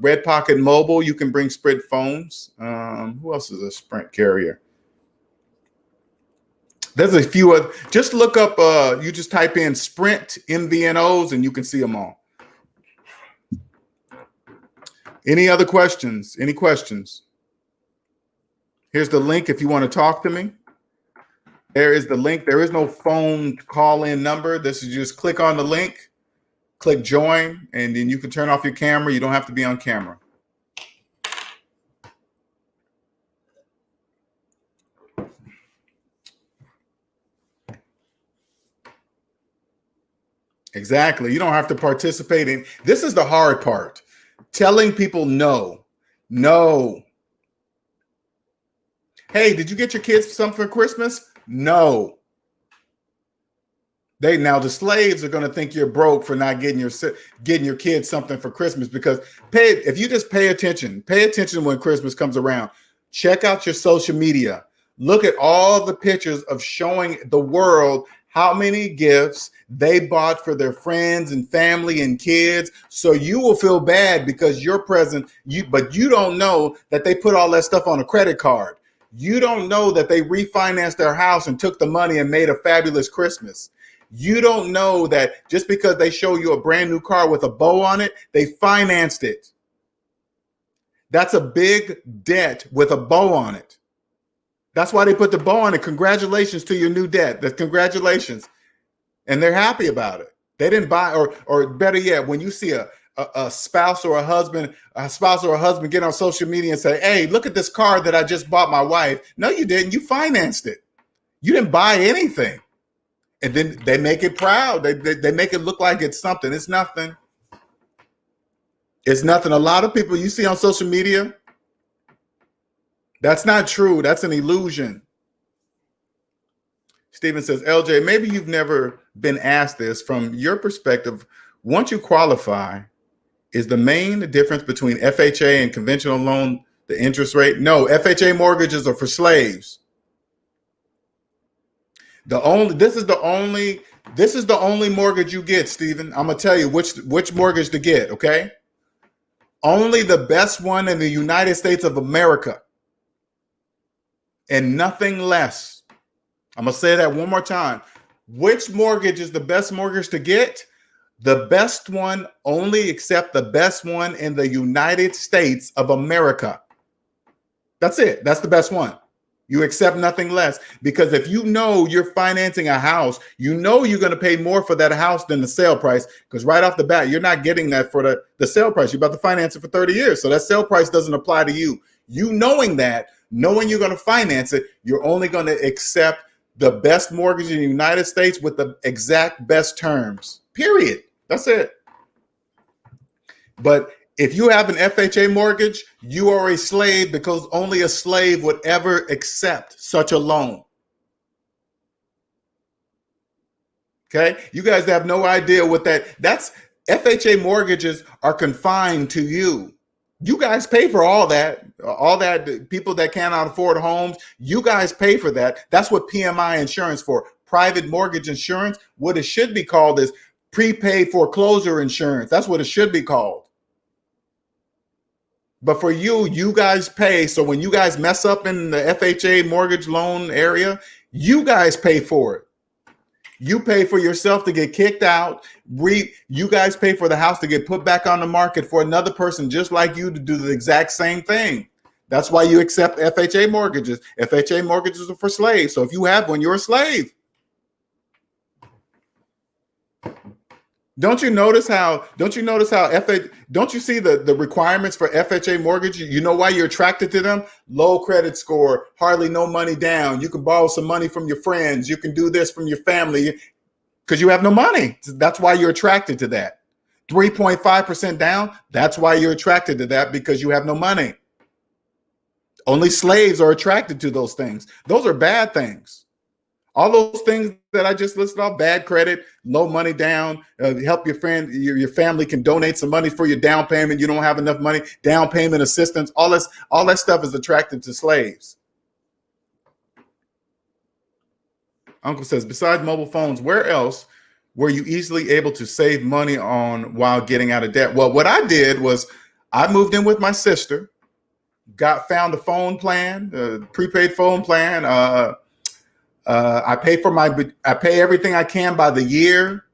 Red Pocket Mobile, you can bring Sprint phones. Who else is a Sprint carrier? There's a few other. Just look up. You just type in Sprint MVNOs, and you can see them all. Any other questions? Any questions? Here's the link if you want to talk to me. There is the link. There is no phone call-in number. This is just click on the link, click join, and then you can turn off your camera. You don't have to be on camera. Exactly. You don't have to participate in. This is the hard part. Telling people no. No. Hey, did you get your kids something for Christmas? No. Now the slaves are going to think you're broke for not getting your kids something for Christmas, because if you just pay attention when Christmas comes around. Check out your social media. Look at all the pictures of showing the world how many gifts they bought for their friends and family and kids. So you will feel bad because you're present, but you don't know that they put all that stuff on a credit card. You don't know that they refinanced their house and took the money and made a fabulous Christmas. You don't know that just because they show you a brand new car with a bow on it, they financed it. That's a big debt with a bow on it. That's why they put the bow on it. Congratulations to your new debt. That's congratulations. And they're happy about it. They didn't buy, or better yet, when you see a spouse or a husband get on social media and say, hey, look at this car that I just bought my wife. No, you didn't. You financed it. You didn't buy anything. And then they make it proud. They make it look like it's something. It's nothing. It's nothing. A lot of people you see on social media, that's not true. That's an illusion. Stephen says, LJ, maybe you've never been asked this. From your perspective, once you qualify, is the main difference between FHA and conventional loan the interest rate? No, FHA mortgages are for slaves. This is the only mortgage you get, Stephen. I'm gonna tell you which mortgage to get, okay? Only the best one in the United States of America. And nothing less. I'm going to say that one more time. Which mortgage is the best mortgage to get? The best one, only accept the best one in the United States of America. That's it. That's the best one. You accept nothing less, because if you know you're financing a house, you know you're going to pay more for that house than the sale price, because right off the bat, you're not getting that for the sale price. You're about to finance it for 30 years. So that sale price doesn't apply to you. You knowing that, knowing you're going to finance it, you're only going to accept the best mortgage in the United States with the exact best terms, period. That's it. But if you have an FHA mortgage, you are a slave, because only a slave would ever accept such a loan. Okay. You guys have no idea what that's FHA mortgages are confined to you. You guys pay for all that people that cannot afford homes, you guys pay for that. That's what PMI insurance for, private mortgage insurance. What it should be called is prepaid foreclosure insurance. That's what it should be called. But for you guys pay. So when you guys mess up in the FHA mortgage loan area, you guys pay for it. You pay for yourself to get kicked out. You guys pay for the house to get put back on the market for another person just like you to do the exact same thing. That's why you accept FHA mortgages. FHA mortgages are for slaves. So if you have one, you're a slave. Don't you notice how don't you see the requirements for FHA mortgage? You know why you're attracted to them? Low credit score, hardly no money down. You can borrow some money from your friends. You can do this from your family because you have no money. That's why you're attracted to that. 3.5% down. That's why you're attracted to that, because you have no money. Only slaves are attracted to those things. Those are bad things. All those things that I just listed off: bad credit, low money down, help your friend, your family can donate some money for your down payment. You don't have enough money, down payment assistance, all that stuff is attractive to slaves. Uncle says, besides mobile phones, where else were you easily able to save money on while getting out of debt? Well, what I did was I moved in with my sister, found a phone plan, prepaid phone plan. I pay everything I can by the year.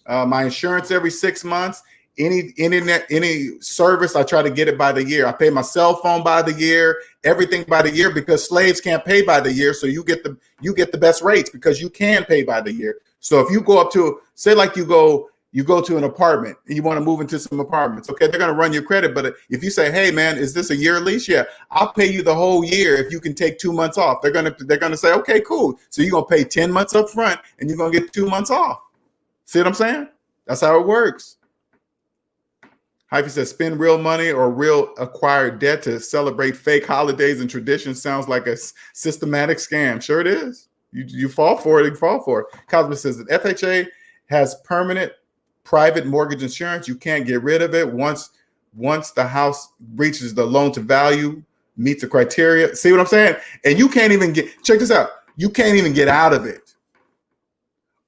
My insurance every 6 months. Any internet, any service, I try to get it by the year. I pay my cell phone by the year, everything by the year, because slaves can't pay by the year. So you get the best rates because you can pay by the year. So if you go up to, say like you go to an apartment and you want to move into some apartments, okay, they're going to run your credit. But if you say, hey man, is this a year lease? Yeah, I'll pay you the whole year if you can take 2 months off. They're going to say, okay, cool. So you're going to pay 10 months up front and you're going to get 2 months off. See what I'm saying? That's how it works. Hyphy says, spend real money or real acquired debt to celebrate fake holidays and traditions sounds like a systematic scam. Sure it is. You fall for it, you fall for it. Cosmo says that FHA has permanent private mortgage insurance. You can't get rid of it once the house reaches the loan to value, meets the criteria. See what I'm saying? And you can't even check this out. You can't even get out of it.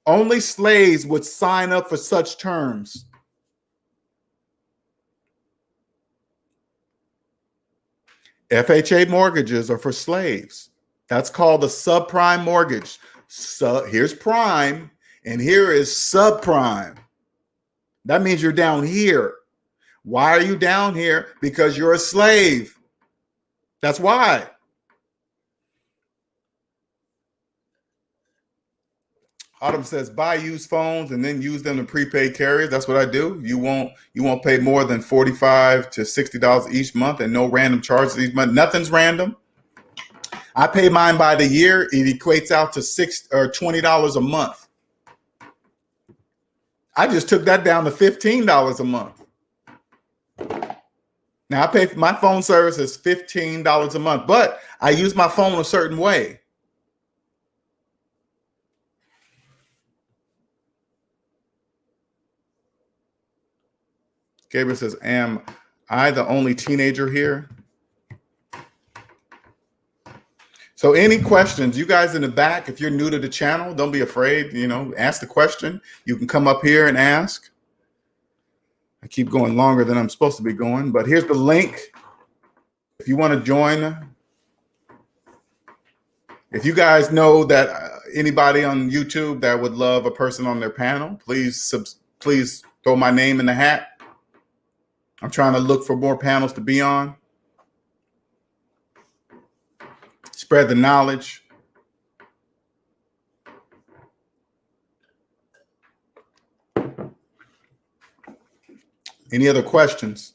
Only slaves would sign up for such terms. FHA mortgages are for slaves. That's called a subprime mortgage. So here's prime and here is subprime. That means you're down here. Why are you down here? Because you're a slave. That's why. Autumn says, buy used phones and then use them to prepaid carriers. That's what I do. You won't pay more than $45 to $60 each month and no random charges each month. Nothing's random. I pay mine by the year. It equates out to $6 or $20 a month. I just took that down to $15 a month. Now I pay for my phone service is $15 a month, but I use my phone a certain way. Gabriel says, am I the only teenager here? So any questions, you guys in the back, if you're new to the channel, don't be afraid, ask the question. You can come up here and ask. I keep going longer than I'm supposed to be going, but here's the link. If you want to join, if you guys know that anybody on YouTube that would love a person on their panel, please throw my name in the hat. I'm trying to look for more panels to be on. Spread the knowledge. Any other questions?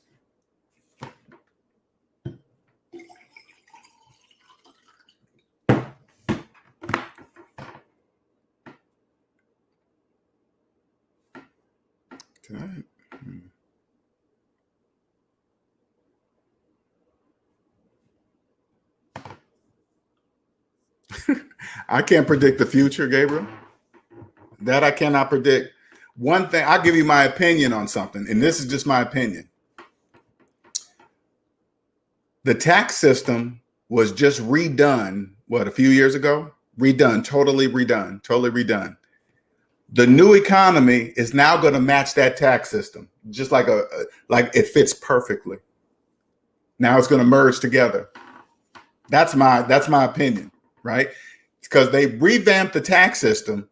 I can't predict the future, Gabriel. That I cannot predict. One thing, I'll give you my opinion on something, and this is just my opinion. The tax system was just redone, a few years ago? Totally redone. The new economy is now going to match that tax system, just like it fits perfectly. Now it's going to merge together. That's my opinion, right? Because they revamped the tax system.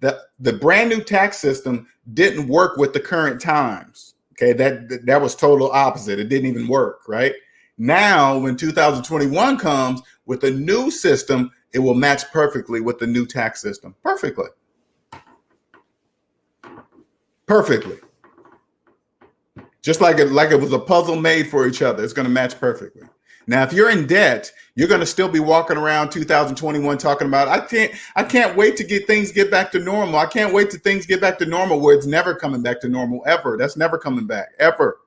The brand new tax system didn't work with the current times. Okay, that was total opposite. It didn't even work, right? Now, when 2021 comes with a new system, it will match perfectly with the new tax system. Perfectly. Just like it was a puzzle made for each other. It's going to match perfectly. Now, if you're in debt, you're going to still be walking around 2021 talking about, I can't wait to things get back to normal. I can't wait till things get back to normal, where it's never coming back to normal ever. That's never coming back ever.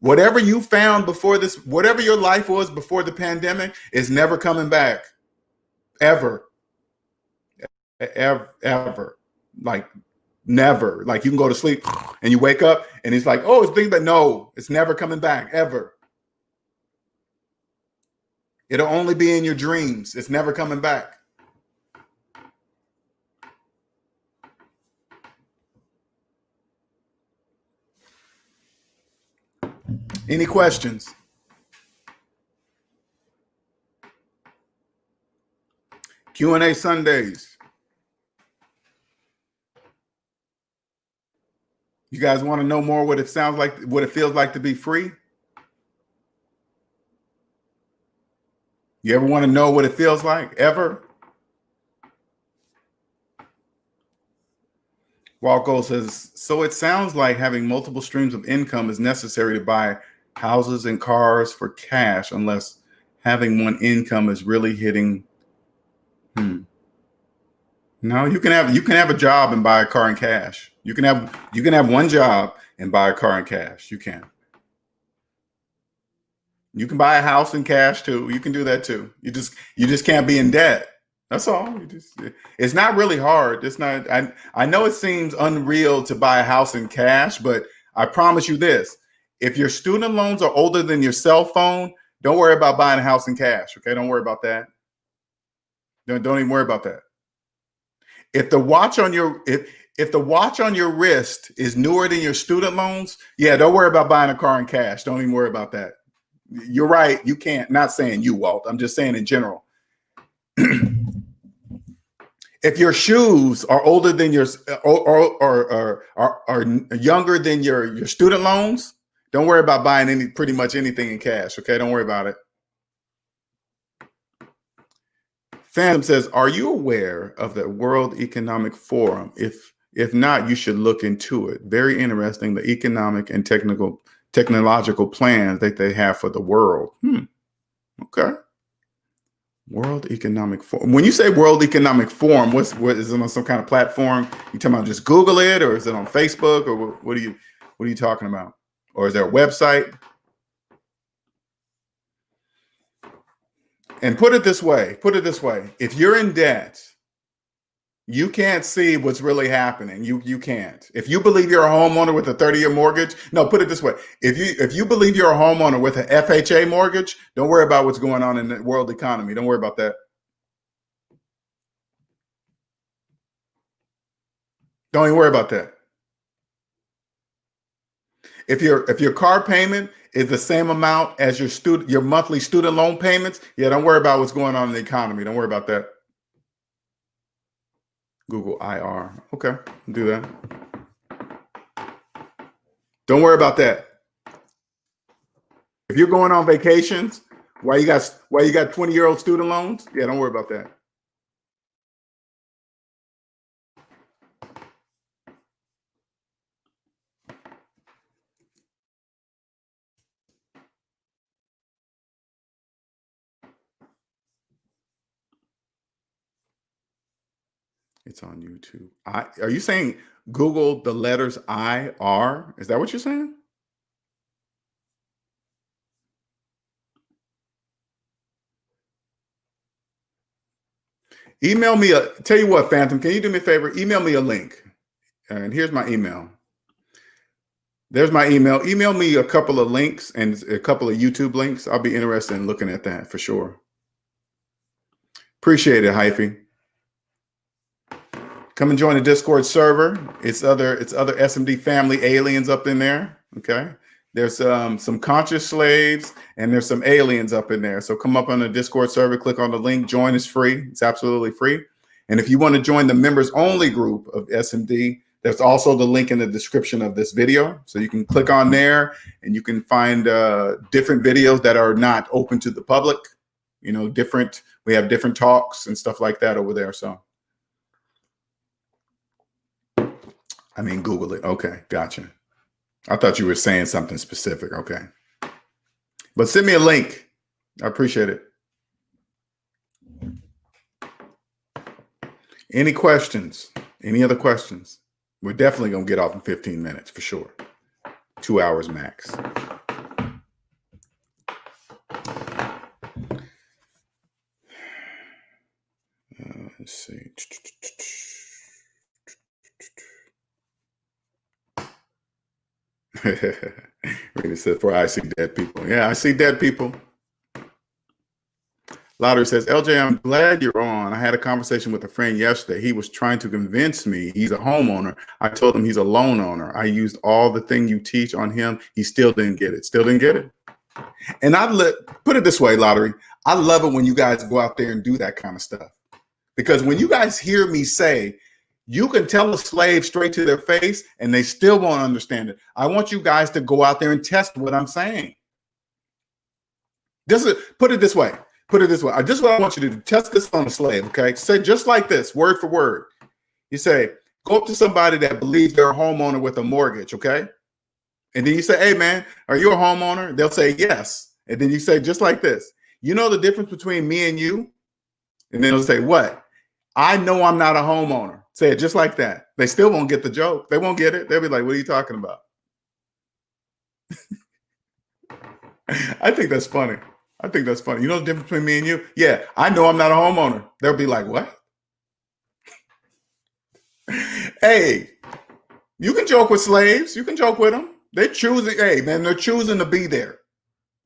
Whatever you found before this, whatever your life was before the pandemic is never coming back ever. Like never. Like you can go to sleep and you wake up and it's like, oh, it's things, but no, it's never coming back ever. It'll only be in your dreams. It's never coming back. Any questions? Q&A Sundays. You guys want to know more what it sounds like, what it feels like to be free? You ever want to know what it feels like? Ever? Walco says, so it sounds like having multiple streams of income is necessary to buy houses and cars for cash, unless having one income is really hitting. No, you can have a job and buy a car in cash. You can have one job and buy a car in cash. You can. You can buy a house in cash too. You can do that too. You just can't be in debt. That's all. It's not really hard. It's not. I know it seems unreal to buy a house in cash, but I promise you this: if your student loans are older than your cell phone, don't worry about buying a house in cash. Okay, don't worry about that. Don't even worry about that. If the watch on your if the watch on your wrist is newer than your student loans, yeah, don't worry about buying a car in cash. Don't even worry about that. You're right. You can't. Not saying you, Walt. I'm just saying in general. If your shoes are older than your or are younger than your student loans, don't worry about buying pretty much anything in cash. Okay, don't worry about it. Phantom says, "Are you aware of the World Economic Forum? If not, you should look into it. Very interesting. The economic and technological plans that they have for the world." Okay. World Economic Forum. When you say World Economic Forum, what is it on some kind of platform? You talking about just Google it, or is it on Facebook, or what are you talking about? Or is there a website? And put it this way. If you're in debt, you can't see what's really happening. You can't. If you believe you're a homeowner with a 30-year mortgage, no, put it this way. If you believe you're a homeowner with an FHA mortgage, don't worry about what's going on in the world economy. Don't worry about that. Don't even worry about that. If your car payment is the same amount as your monthly student loan payments, yeah, don't worry about what's going on in the economy. Don't worry about that. Google IR. Okay, do that. Don't worry about that. If you're going on vacations, why you got 20-year-old student loans? Yeah, don't worry about that. It's on YouTube. Are you saying Google the letters IR? Is that what you're saying? Email me tell you what, Phantom, can you do me a favor? Email me a link. And here's my email. There's my email. Email me a couple of links and a couple of YouTube links. I'll be interested in looking at that for sure. Appreciate it, Hyphy. Come and join the Discord server. It's other SMD family aliens up in there. Okay. There's some conscious slaves and there's some aliens up in there. So come up on the Discord server, click on the link, join. Is free. It's absolutely free. And if you want to join the members only group of SMD, there's also the link in the description of this video. So you can click on there and you can find different videos that are not open to the public. You know, we have different talks and stuff like that over there. So I mean, Google it. Okay, gotcha. I thought you were saying something specific. Okay. But send me a link. I appreciate it. Any questions? Any other questions? We're definitely going to get off in 15 minutes for sure. 2 hours max. Let's see. Really said, "For I see dead people." Yeah, I see dead people. Lottery says, LJ, I'm glad you're on. I had a conversation with a friend yesterday. He was trying to convince me he's a homeowner. I told him he's a loan owner. I used all the thing you teach on him. He still didn't get it. Still didn't get it. And put it this way, Lottery. I love it when you guys go out there and do that kind of stuff. Because when you guys hear me say, you can tell a slave straight to their face and they still won't understand it. I want you guys to go out there and test what I'm saying. Put it this way. This is what I want you to do. Test this on a slave, okay? Say just like this, word for word. You say, go up to somebody that believes they're a homeowner with a mortgage, okay? And then you say, hey, man, are you a homeowner? They'll say, yes. And then you say, just like this. You know the difference between me and you? And then they'll say, what? I know I'm not a homeowner. Say it just like that. They still won't get the joke. They won't get it. They'll be like, what are you talking about? I think that's funny. You know the difference between me and you? Yeah, I know I'm not a homeowner. They'll be like, what? Hey, you can joke with slaves. You can joke with them. They're choosing, hey, man, they're choosing to be there.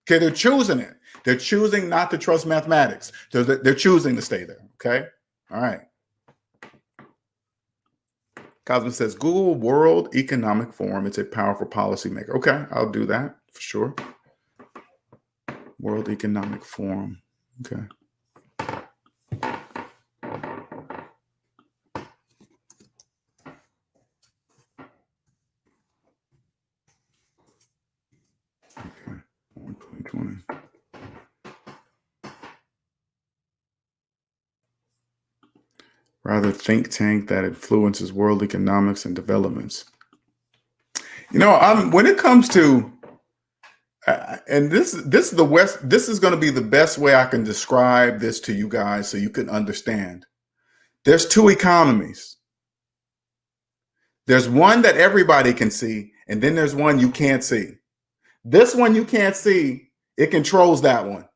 Okay, they're choosing it. They're choosing not to trust mathematics. They're choosing to stay there, okay? All right. Cosmo says, Google World Economic Forum. It's a powerful policymaker. Okay, I'll do that for sure. World Economic Forum. Okay. Okay. 2020. Rather think tank that influences world economics and developments. You know, when it comes to and this is the West. This is going to be the best way I can describe this to you guys so you can understand. There's two economies. There's one that everybody can see, and then there's one you can't see. This one you can't see, it controls that one.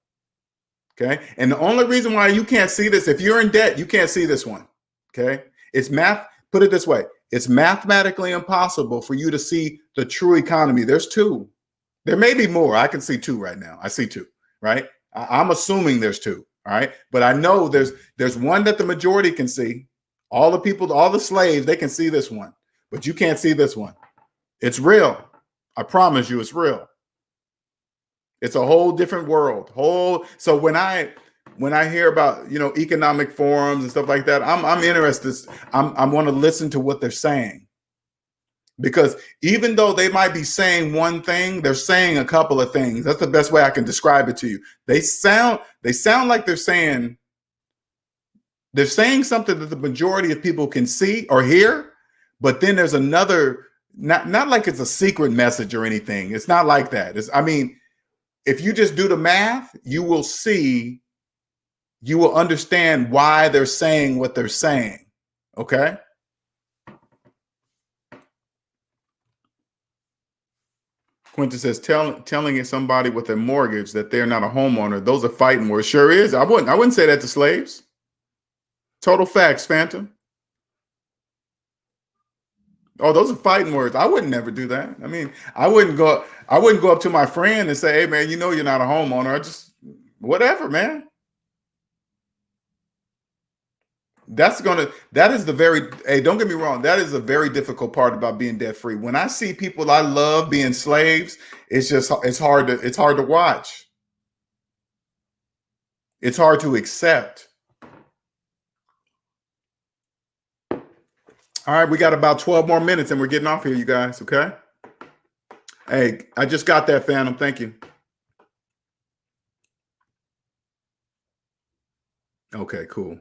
Okay. And the only reason why you can't see this, if you're in debt, you can't see this one. Okay. It's math. Put it this way. It's mathematically impossible for you to see the true economy. There's two. There may be more. I can see two right now. I see two, right? I'm assuming there's two, all right? But I know there's one that the majority can see. All the people, all the slaves, they can see this one. But you can't see this one. It's real. I promise you it's real. It's a whole different world. So when I hear about, you know, economic forums and stuff like that, I'm interested. I want to listen to what they're saying. Because even though they might be saying one thing, they're saying a couple of things. That's the best way I can describe it to you. They sound like they're saying something that the majority of people can see or hear, but then there's another, not like it's a secret message or anything. It's not like that. I mean, if you just do the math, you will understand why they're saying what they're saying. Okay? Quinta says, telling somebody with a mortgage that they're not a homeowner, those are fighting words. Sure is. I wouldn't say that to slaves. Total facts, Phantom. Oh, those are fighting words. I would never do that. I mean, I wouldn't go up to my friend and say, hey man, you know you're not a homeowner. I just whatever, man. Hey, don't get me wrong. That is a very difficult part about being debt free. When I see people I love being slaves, it's hard to watch. It's hard to accept. All right, we got about 12 more minutes and we're getting off here, you guys, okay? Hey, I just got that, Phantom. Thank you. Okay, cool.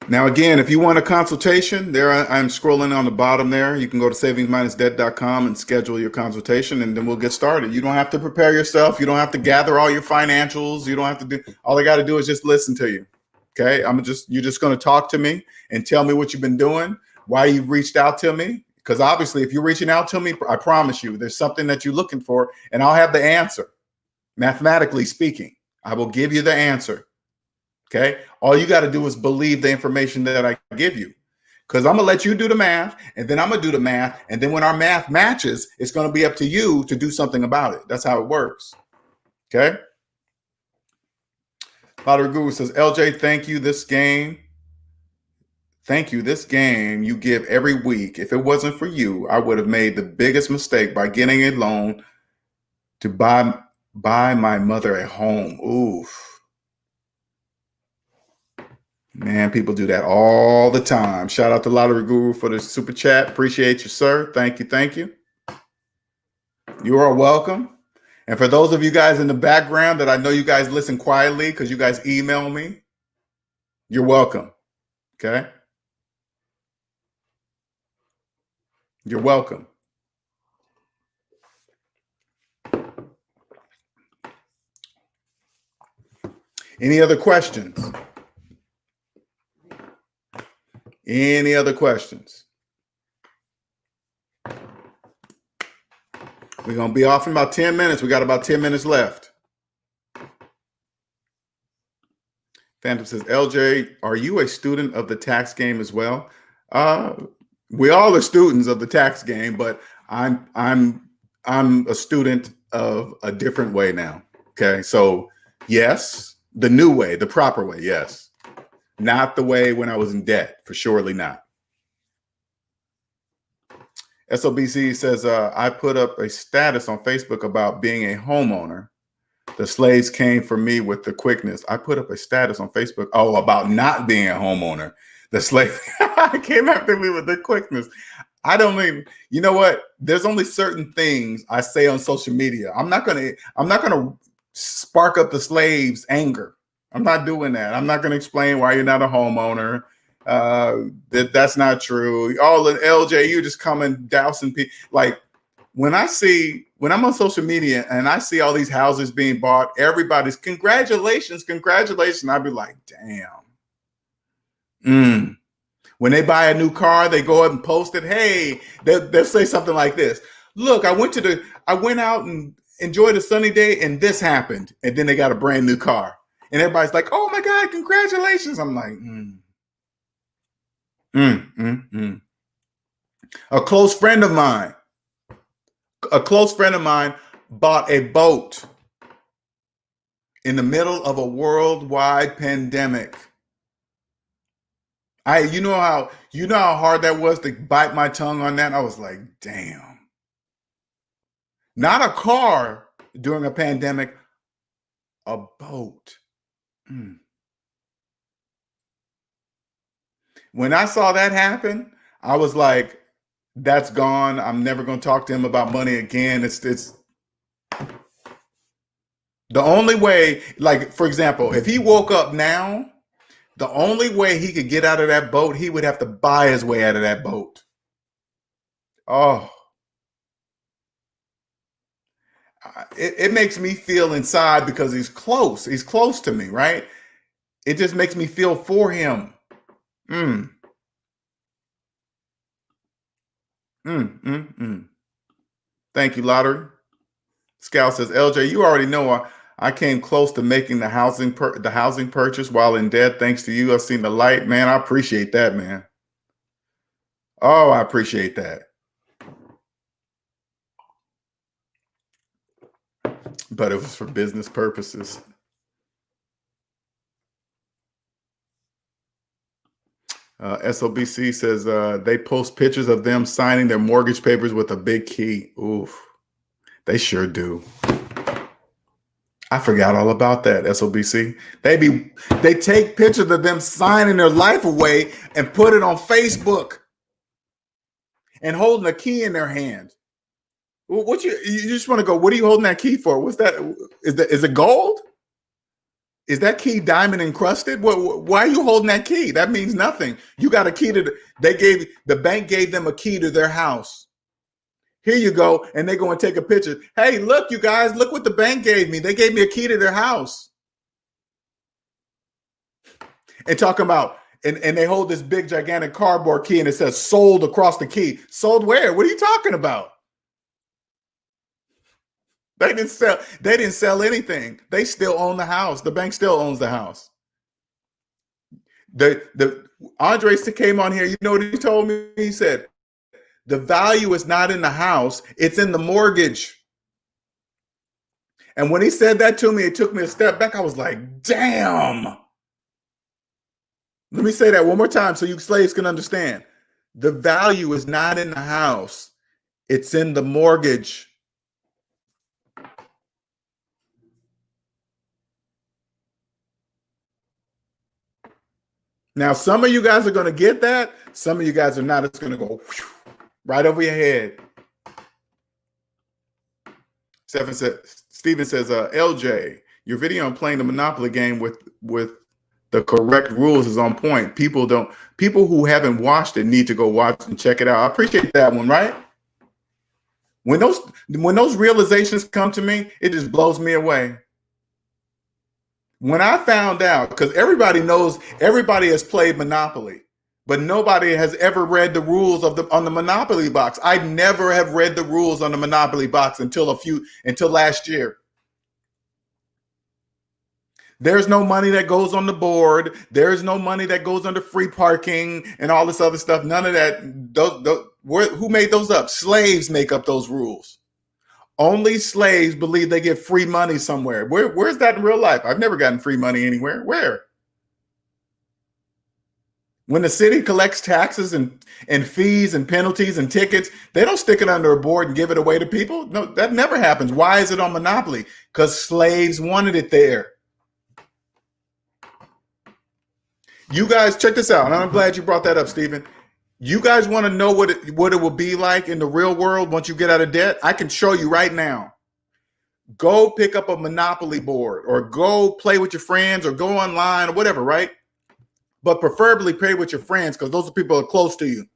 Now, again, if you want a consultation, there I'm scrolling on the bottom there. You can go to SavingsMinusDebt.com and schedule your consultation, and then we'll get started. You don't have to prepare yourself. You don't have to gather all your financials. You don't have to do. All I got to do is just listen to you. Okay, you're just going to talk to me and tell me what you've been doing, why you've reached out to me. Because obviously, if you're reaching out to me, I promise you, there's something that you're looking for, and I'll have the answer. Mathematically speaking, I will give you the answer. Okay. All you got to do is believe the information that I give you, because I'm going to let you do the math, and then I'm going to do the math. And then when our math matches, it's going to be up to you to do something about it. That's how it works. Okay. Lottery Guru says, LJ, thank you. This game you give every week. If it wasn't for you, I would have made the biggest mistake by getting a loan to buy my mother a home. Oof. Man, people do that all the time. Shout out to Lottery Guru for the super chat. Appreciate you, sir. Thank you. Thank you. You are welcome. And for those of you guys in the background that I know you guys listen quietly because you guys email me, you're welcome. Okay. You're welcome. Any other questions? Any other questions? We're going to be off in about 10 minutes. We got about 10 minutes left. Phantom says, LJ, are you a student of the tax game as well? We all are students of the tax game, but I'm a student of a different way now. Okay. So yes, the new way, the proper way. Yes. Not the way when I was in debt, for surely not. SOBC says, I put up a status on Facebook about being a homeowner. The slaves came for me with the quickness. I put up a status on Facebook, about not being a homeowner. The slave came after me with the quickness. I don't even, you know what? There's only certain things I say on social media. I'm not gonna spark up the slaves' anger. I'm not doing that. I'm not gonna explain why you're not a homeowner. That's not true. LJ, you just come and dousing people. Like when I'm on social media and I see all these houses being bought, everybody's congratulations. I'd be like, damn. When they buy a new car, they go up and post it. Hey, they'll say something like this. Look, I went out and enjoyed a sunny day and this happened. And then they got a brand new car. And everybody's like, oh my God, congratulations. I'm like, A close friend of mine bought a boat in the middle of a worldwide pandemic. You know how hard that was to bite my tongue on that? I was like, damn. Not a car during a pandemic, a boat. When I saw that happen, I was like, that's gone. I'm never going to talk to him about money again. It's the only way, like, for example, if he woke up now, the only way he could get out of that boat, he would have to buy his way out of that boat. Oh, it makes me feel inside because he's close. He's close to me, right? It just makes me feel for him. Thank you, Lottery. Scout says, LJ, you already know I came close to making the housing purchase while in debt. Thanks to you, I've seen the light, man. I appreciate that, man. Oh, I appreciate that. But it was for business purposes. SOBC says they post pictures of them signing their mortgage papers with a big key. Oof, they sure do. I forgot all about that, SOBC. They take pictures of them signing their life away and put it on Facebook and holding a key in their hand. What you just want to go, what are you holding that key for? What's that? Is it gold? Is that key diamond encrusted? Why are you holding that key? That means nothing. You got a key to the bank gave them a key to their house. Here you go. And they go and take a picture. Hey, look, you guys, look what the bank gave me. They gave me a key to their house. And talking about, and they hold this big, gigantic cardboard key and it says sold across the key. Sold where? What are you talking about? They didn't sell anything. They still own the house. The bank still owns the house. Andre came on here. You know what he told me? He said, the value is not in the house. It's in the mortgage. And when he said that to me, it took me a step back. I was like, damn. Let me say that one more time so you slaves can understand. The value is not in the house. It's in the mortgage. Now, some of you guys are going to get that. Some of you guys are not. It's going to go right over your head. Steven says, LJ, your video on playing the Monopoly game with the correct rules is on point. People who haven't watched it need to go watch and check it out. I appreciate that one, right? When those realizations come to me, it just blows me away. When I found out, because everybody has played Monopoly, but nobody has ever read the rules on the Monopoly box. I never have read the rules on the Monopoly box until last year. There's no money that goes on the board. There's no money that goes under free parking and all this other stuff. None of that. Who made those up? Slaves make up those rules. Only slaves believe they get free money somewhere. Where's that in real life? I've never gotten free money anywhere. Where? When the city collects taxes and fees and penalties and tickets, they don't stick it under a board and give it away to people. No, that never happens. Why is it on Monopoly? Because slaves wanted it there. You guys, check this out. And I'm glad you brought that up, Stephen. You guys want to know what it will be like in the real world once you get out of debt? I can show you right now. Go pick up a Monopoly board or go play with your friends or go online or whatever, right? But preferably play with your friends because those are people who are close to you.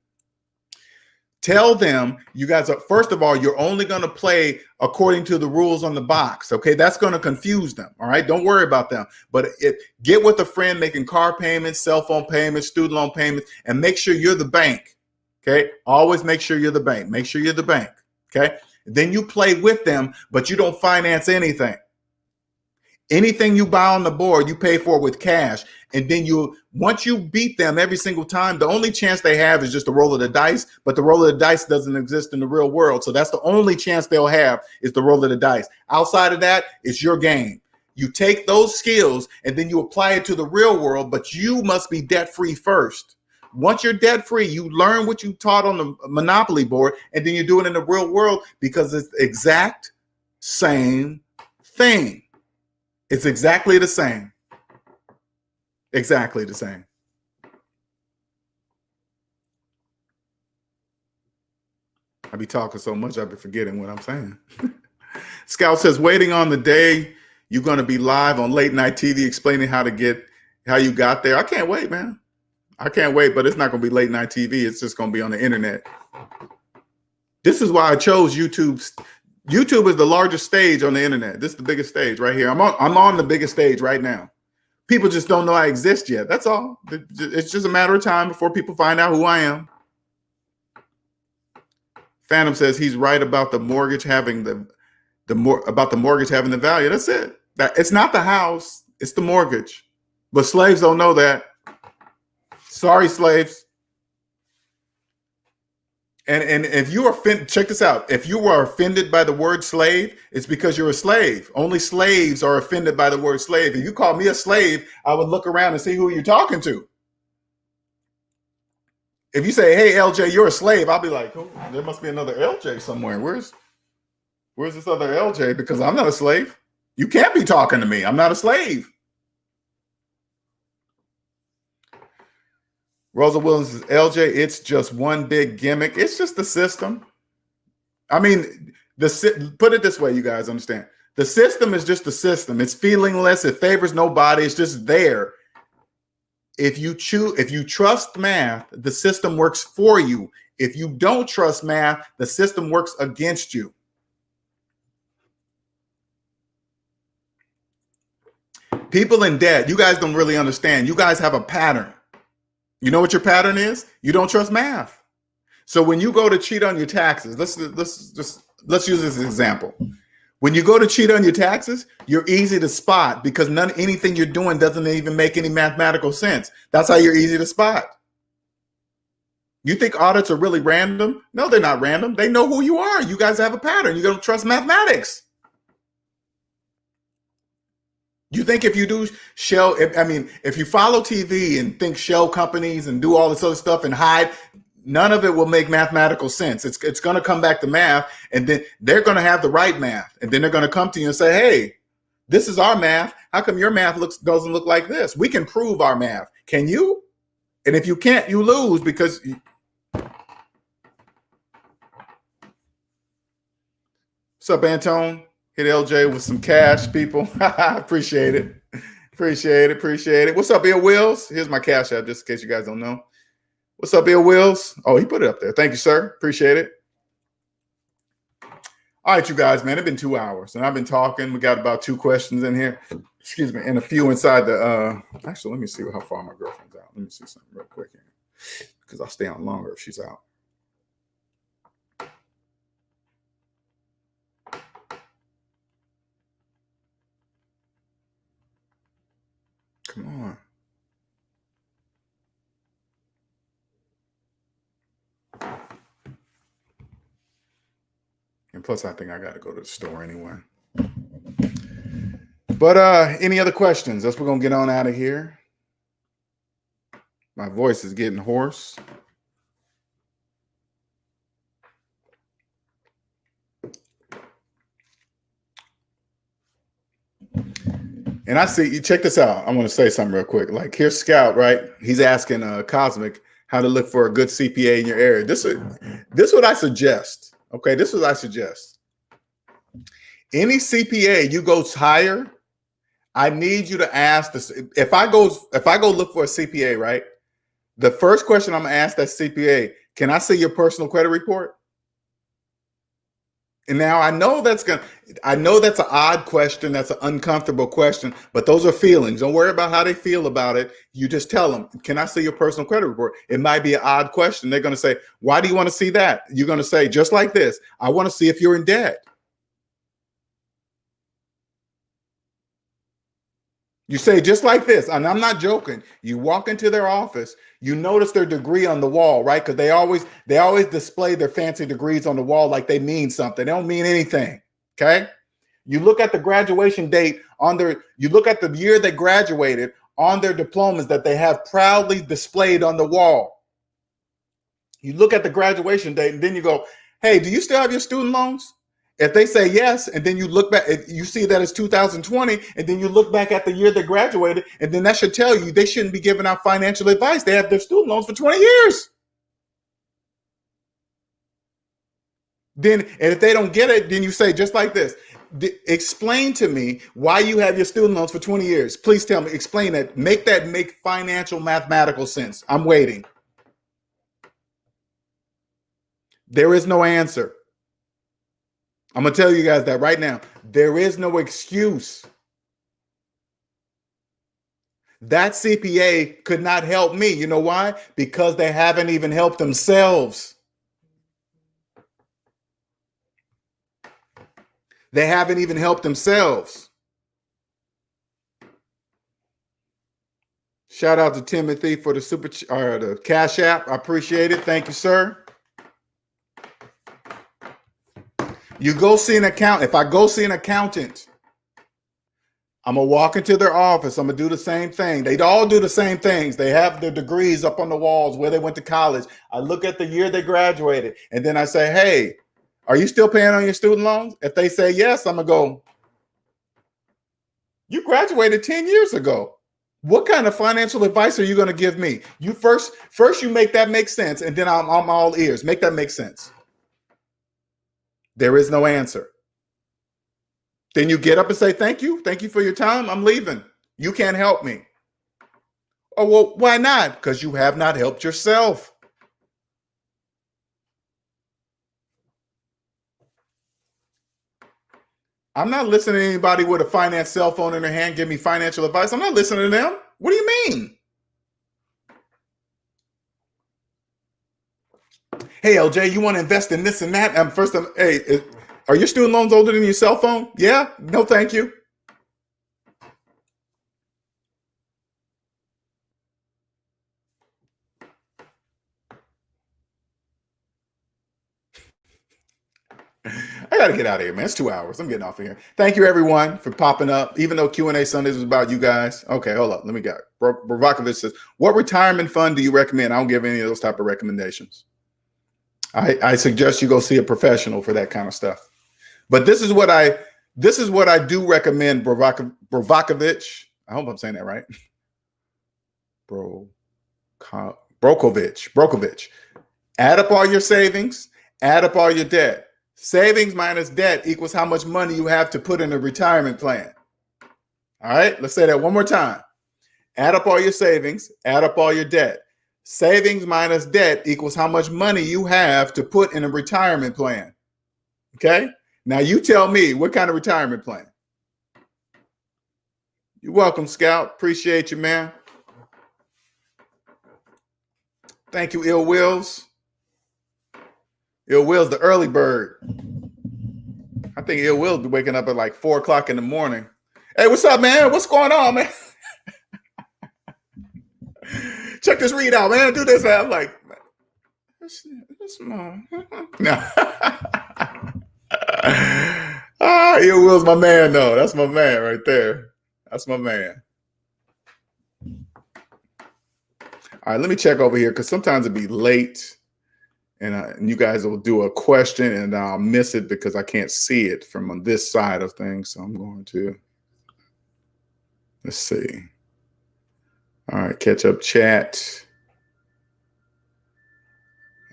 Tell them you guys are, first of all, you're only going to play according to the rules on the box. Okay, that's going to confuse them. All right, don't worry about them. But get with a friend making car payments, cell phone payments, student loan payments, and make sure you're the bank. Okay, always make sure you're the bank. Make sure you're the bank. Okay, then you play with them, but you don't finance anything. Anything you buy on the board, you pay for with cash. And then once you beat them every single time, the only chance they have is just a roll of the dice, but the roll of the dice doesn't exist in the real world. So that's the only chance they'll have is the roll of the dice. Outside of that, it's your game. You take those skills and then you apply it to the real world, but you must be debt-free first. Once you're debt-free, you learn what you taught on the Monopoly board, and then you do it in the real world because it's the exact same thing. It's exactly the same. Exactly the same. I be talking so much, I be forgetting what I'm saying. Scout says, waiting on the day you're going to be live on late night TV explaining how you got there. I can't wait, man. I can't wait, but it's not going to be late night TV. It's just going to be on the internet. This is why I chose YouTube. YouTube is the largest stage on the internet. This is the biggest stage right here. I'm on the biggest stage right now. People just don't know I exist yet. That's all. It's just a matter of time before people find out who I am. Phantom says he's right about the mortgage having the mortgage having the value. That's it. It's not the house. It's the mortgage. But slaves don't know that. Sorry, slaves. And if you are check this out. If you are offended by the word slave, it's because you're a slave. Only slaves are offended by the word slave. If you call me a slave, I would look around and see who you're talking to. If you say, hey, LJ, you're a slave, I'll be like, oh, there must be another LJ somewhere. Where's this other LJ? Because I'm not a slave. You can't be talking to me. I'm not a slave. Rosa Williams says, LJ, it's just one big gimmick. It's just the system. I mean, put it this way, you guys understand. The system is just the system. It's feelingless. It favors nobody. It's just there. If you trust math, the system works for you. If you don't trust math, the system works against you. People in debt, you guys don't really understand. You guys have a pattern. You know what your pattern is? You don't trust math. So when you go to cheat on your taxes, let's use this example. When you go to cheat on your taxes, you're easy to spot because anything you're doing doesn't even make any mathematical sense. That's how you're easy to spot. You think audits are really random? No, they're not random. They know who you are. You guys have a pattern. You don't trust mathematics. You think if you do shell, if you follow TV and think shell companies and do all this other stuff and hide, none of it will make mathematical sense. It's going to come back to math, and then they're going to have the right math, and then they're going to come to you and say, "Hey, this is our math. How come your math doesn't look like this? We can prove our math. Can you?" And if you can't, you lose because. What's up, Antone? Hit LJ with some cash, people. Appreciate it. Appreciate it. What's up, Bill Wills? Here's my cash app, just in case you guys don't know. What's up, Bill Wills? Oh, he put it up there. Thank you, sir. Appreciate it. All right, you guys, man. It's been 2 hours, and I've been talking. We got about 2 questions in here. Excuse me, and a few inside the. Actually, let me see how far my girlfriend's out. Let me see something real quick here, because I'll stay on longer if she's out. Come on. And plus, I think I got to go to the store anyway. But any other questions? We're going to get on out of here. My voice is getting hoarse. And I see, you check this out. I want to say something real quick. Like, here's Scout, right? He's asking Cosmic how to look for a good CPA in your area. This is what I suggest. Okay, this is what I suggest. Any CPA you go hire, I need you to ask this. If I go look for a CPA, right? The first question I'm gonna ask that CPA, can I see your personal credit report? And now I know that's an odd question. That's an uncomfortable question, but those are feelings. Don't worry about how they feel about it. You just tell them, can I see your personal credit report? It might be an odd question. They're going to say, why do you want to see that? You're going to say, just like this, I want to see if you're in debt. You say just like this, and I'm not joking. You walk into their office, you notice their degree on the wall, right? Because they always display their fancy degrees on the wall like they mean something. They don't mean anything. Okay. You look at the graduation date you look at the year they graduated on their diplomas that they have proudly displayed on the wall. You look at the graduation date and then you go, hey, do you still have your student loans? If they say yes, and then you look back, you see that it's 2020, and then you look back at the year they graduated, and then that should tell you they shouldn't be giving out financial advice. They have their student loans for 20 years. Then, and if they don't get it, then you say just like this, explain to me why you have your student loans for 20 years. Please tell me, explain that, make financial mathematical sense. I'm waiting. There is no answer. I'm going to tell you guys that right now. There is no excuse. That CPA could not help me. You know why? Because they haven't even helped themselves. They haven't even helped themselves. Shout out to Timothy for the the Cash App. I appreciate it. Thank you, sir. You go see an accountant. If I go see an accountant, I'm going to walk into their office. I'm going to do the same thing. They all do the same things. They have their degrees up on the walls where they went to college. I look at the year they graduated, and then I say, hey, are you still paying on your student loans? If they say yes, I'm going to go, you graduated 10 years ago. What kind of financial advice are you going to give me? You first you make that make sense, and then I'm all ears. Make that make sense. There is no answer. Then you get up and say, thank you. Thank you for your time. I'm leaving. You can't help me. Oh, well, why not? Because you have not helped yourself. I'm not listening to anybody with a finance cell phone in their hand give me financial advice. I'm not listening to them. What do you mean? Hey, LJ, you want to invest in this and that? Hey, are your student loans older than your cell phone? Yeah? No, thank you. I got to get out of here, man. It's 2 hours. I'm getting off of here. Thank you, everyone, for popping up. Even though Q&A Sundays was about you guys. Okay, hold up. Let me go. Bravakovich says, what retirement fund do you recommend? I don't give any of those type of recommendations. I suggest you go see a professional for that kind of stuff. But this is what I do recommend, Bravakovich. I hope I'm saying that right. Brokovich. Add up all your savings, add up all your debt. Savings minus debt equals how much money you have to put in a retirement plan. All right, let's say that one more time. Add up all your savings, add up all your debt. Savings minus debt equals how much money you have to put in a retirement plan. Okay, now you tell me, what kind of retirement plan? You're welcome, Scout. Appreciate you, man. Thank you, Ill Wills. Ill Will's the early bird. I think Ill Will's be waking up at like 4 o'clock in the morning. Hey, what's up, man? What's going on, man? Check this read out, man. Do this. I'm like, this no. Ill Will's my man, though. That's my man right there. That's my man. All right, let me check over here because sometimes it'd be late and you guys will do a question and I'll miss it because I can't see it from on this side of things. So I'm going to, let's see. All right, catch up chat.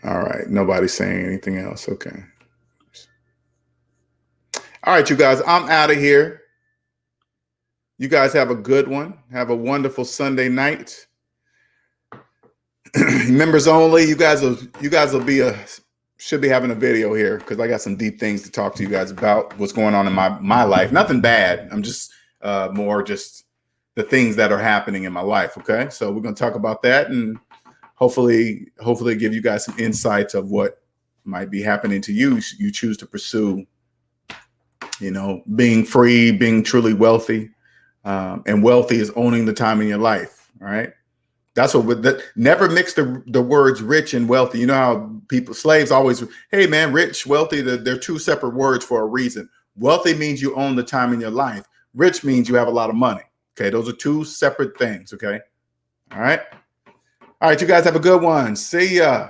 All right, nobody's saying anything else. Okay. All right, you guys, I'm out of here. You guys have a good one. Have a wonderful Sunday night. Members only. You guys will should be having a video here because I got some deep things to talk to you guys about what's going on in my life. Nothing bad. I'm just more just the things that are happening in my life. Okay, so we're going to talk about that and hopefully give you guys some insights of what might be happening to you. You choose to pursue, you know, being free, being truly wealthy, and wealthy is owning the time in your life. All right. That's what never mix the words rich and wealthy. You know how slaves always, hey man, rich, wealthy, they're two separate words for a reason. Wealthy means you own the time in your life. Rich means you have a lot of money. Okay, those are two separate things. Okay. All right. All right, you guys have a good one. See ya.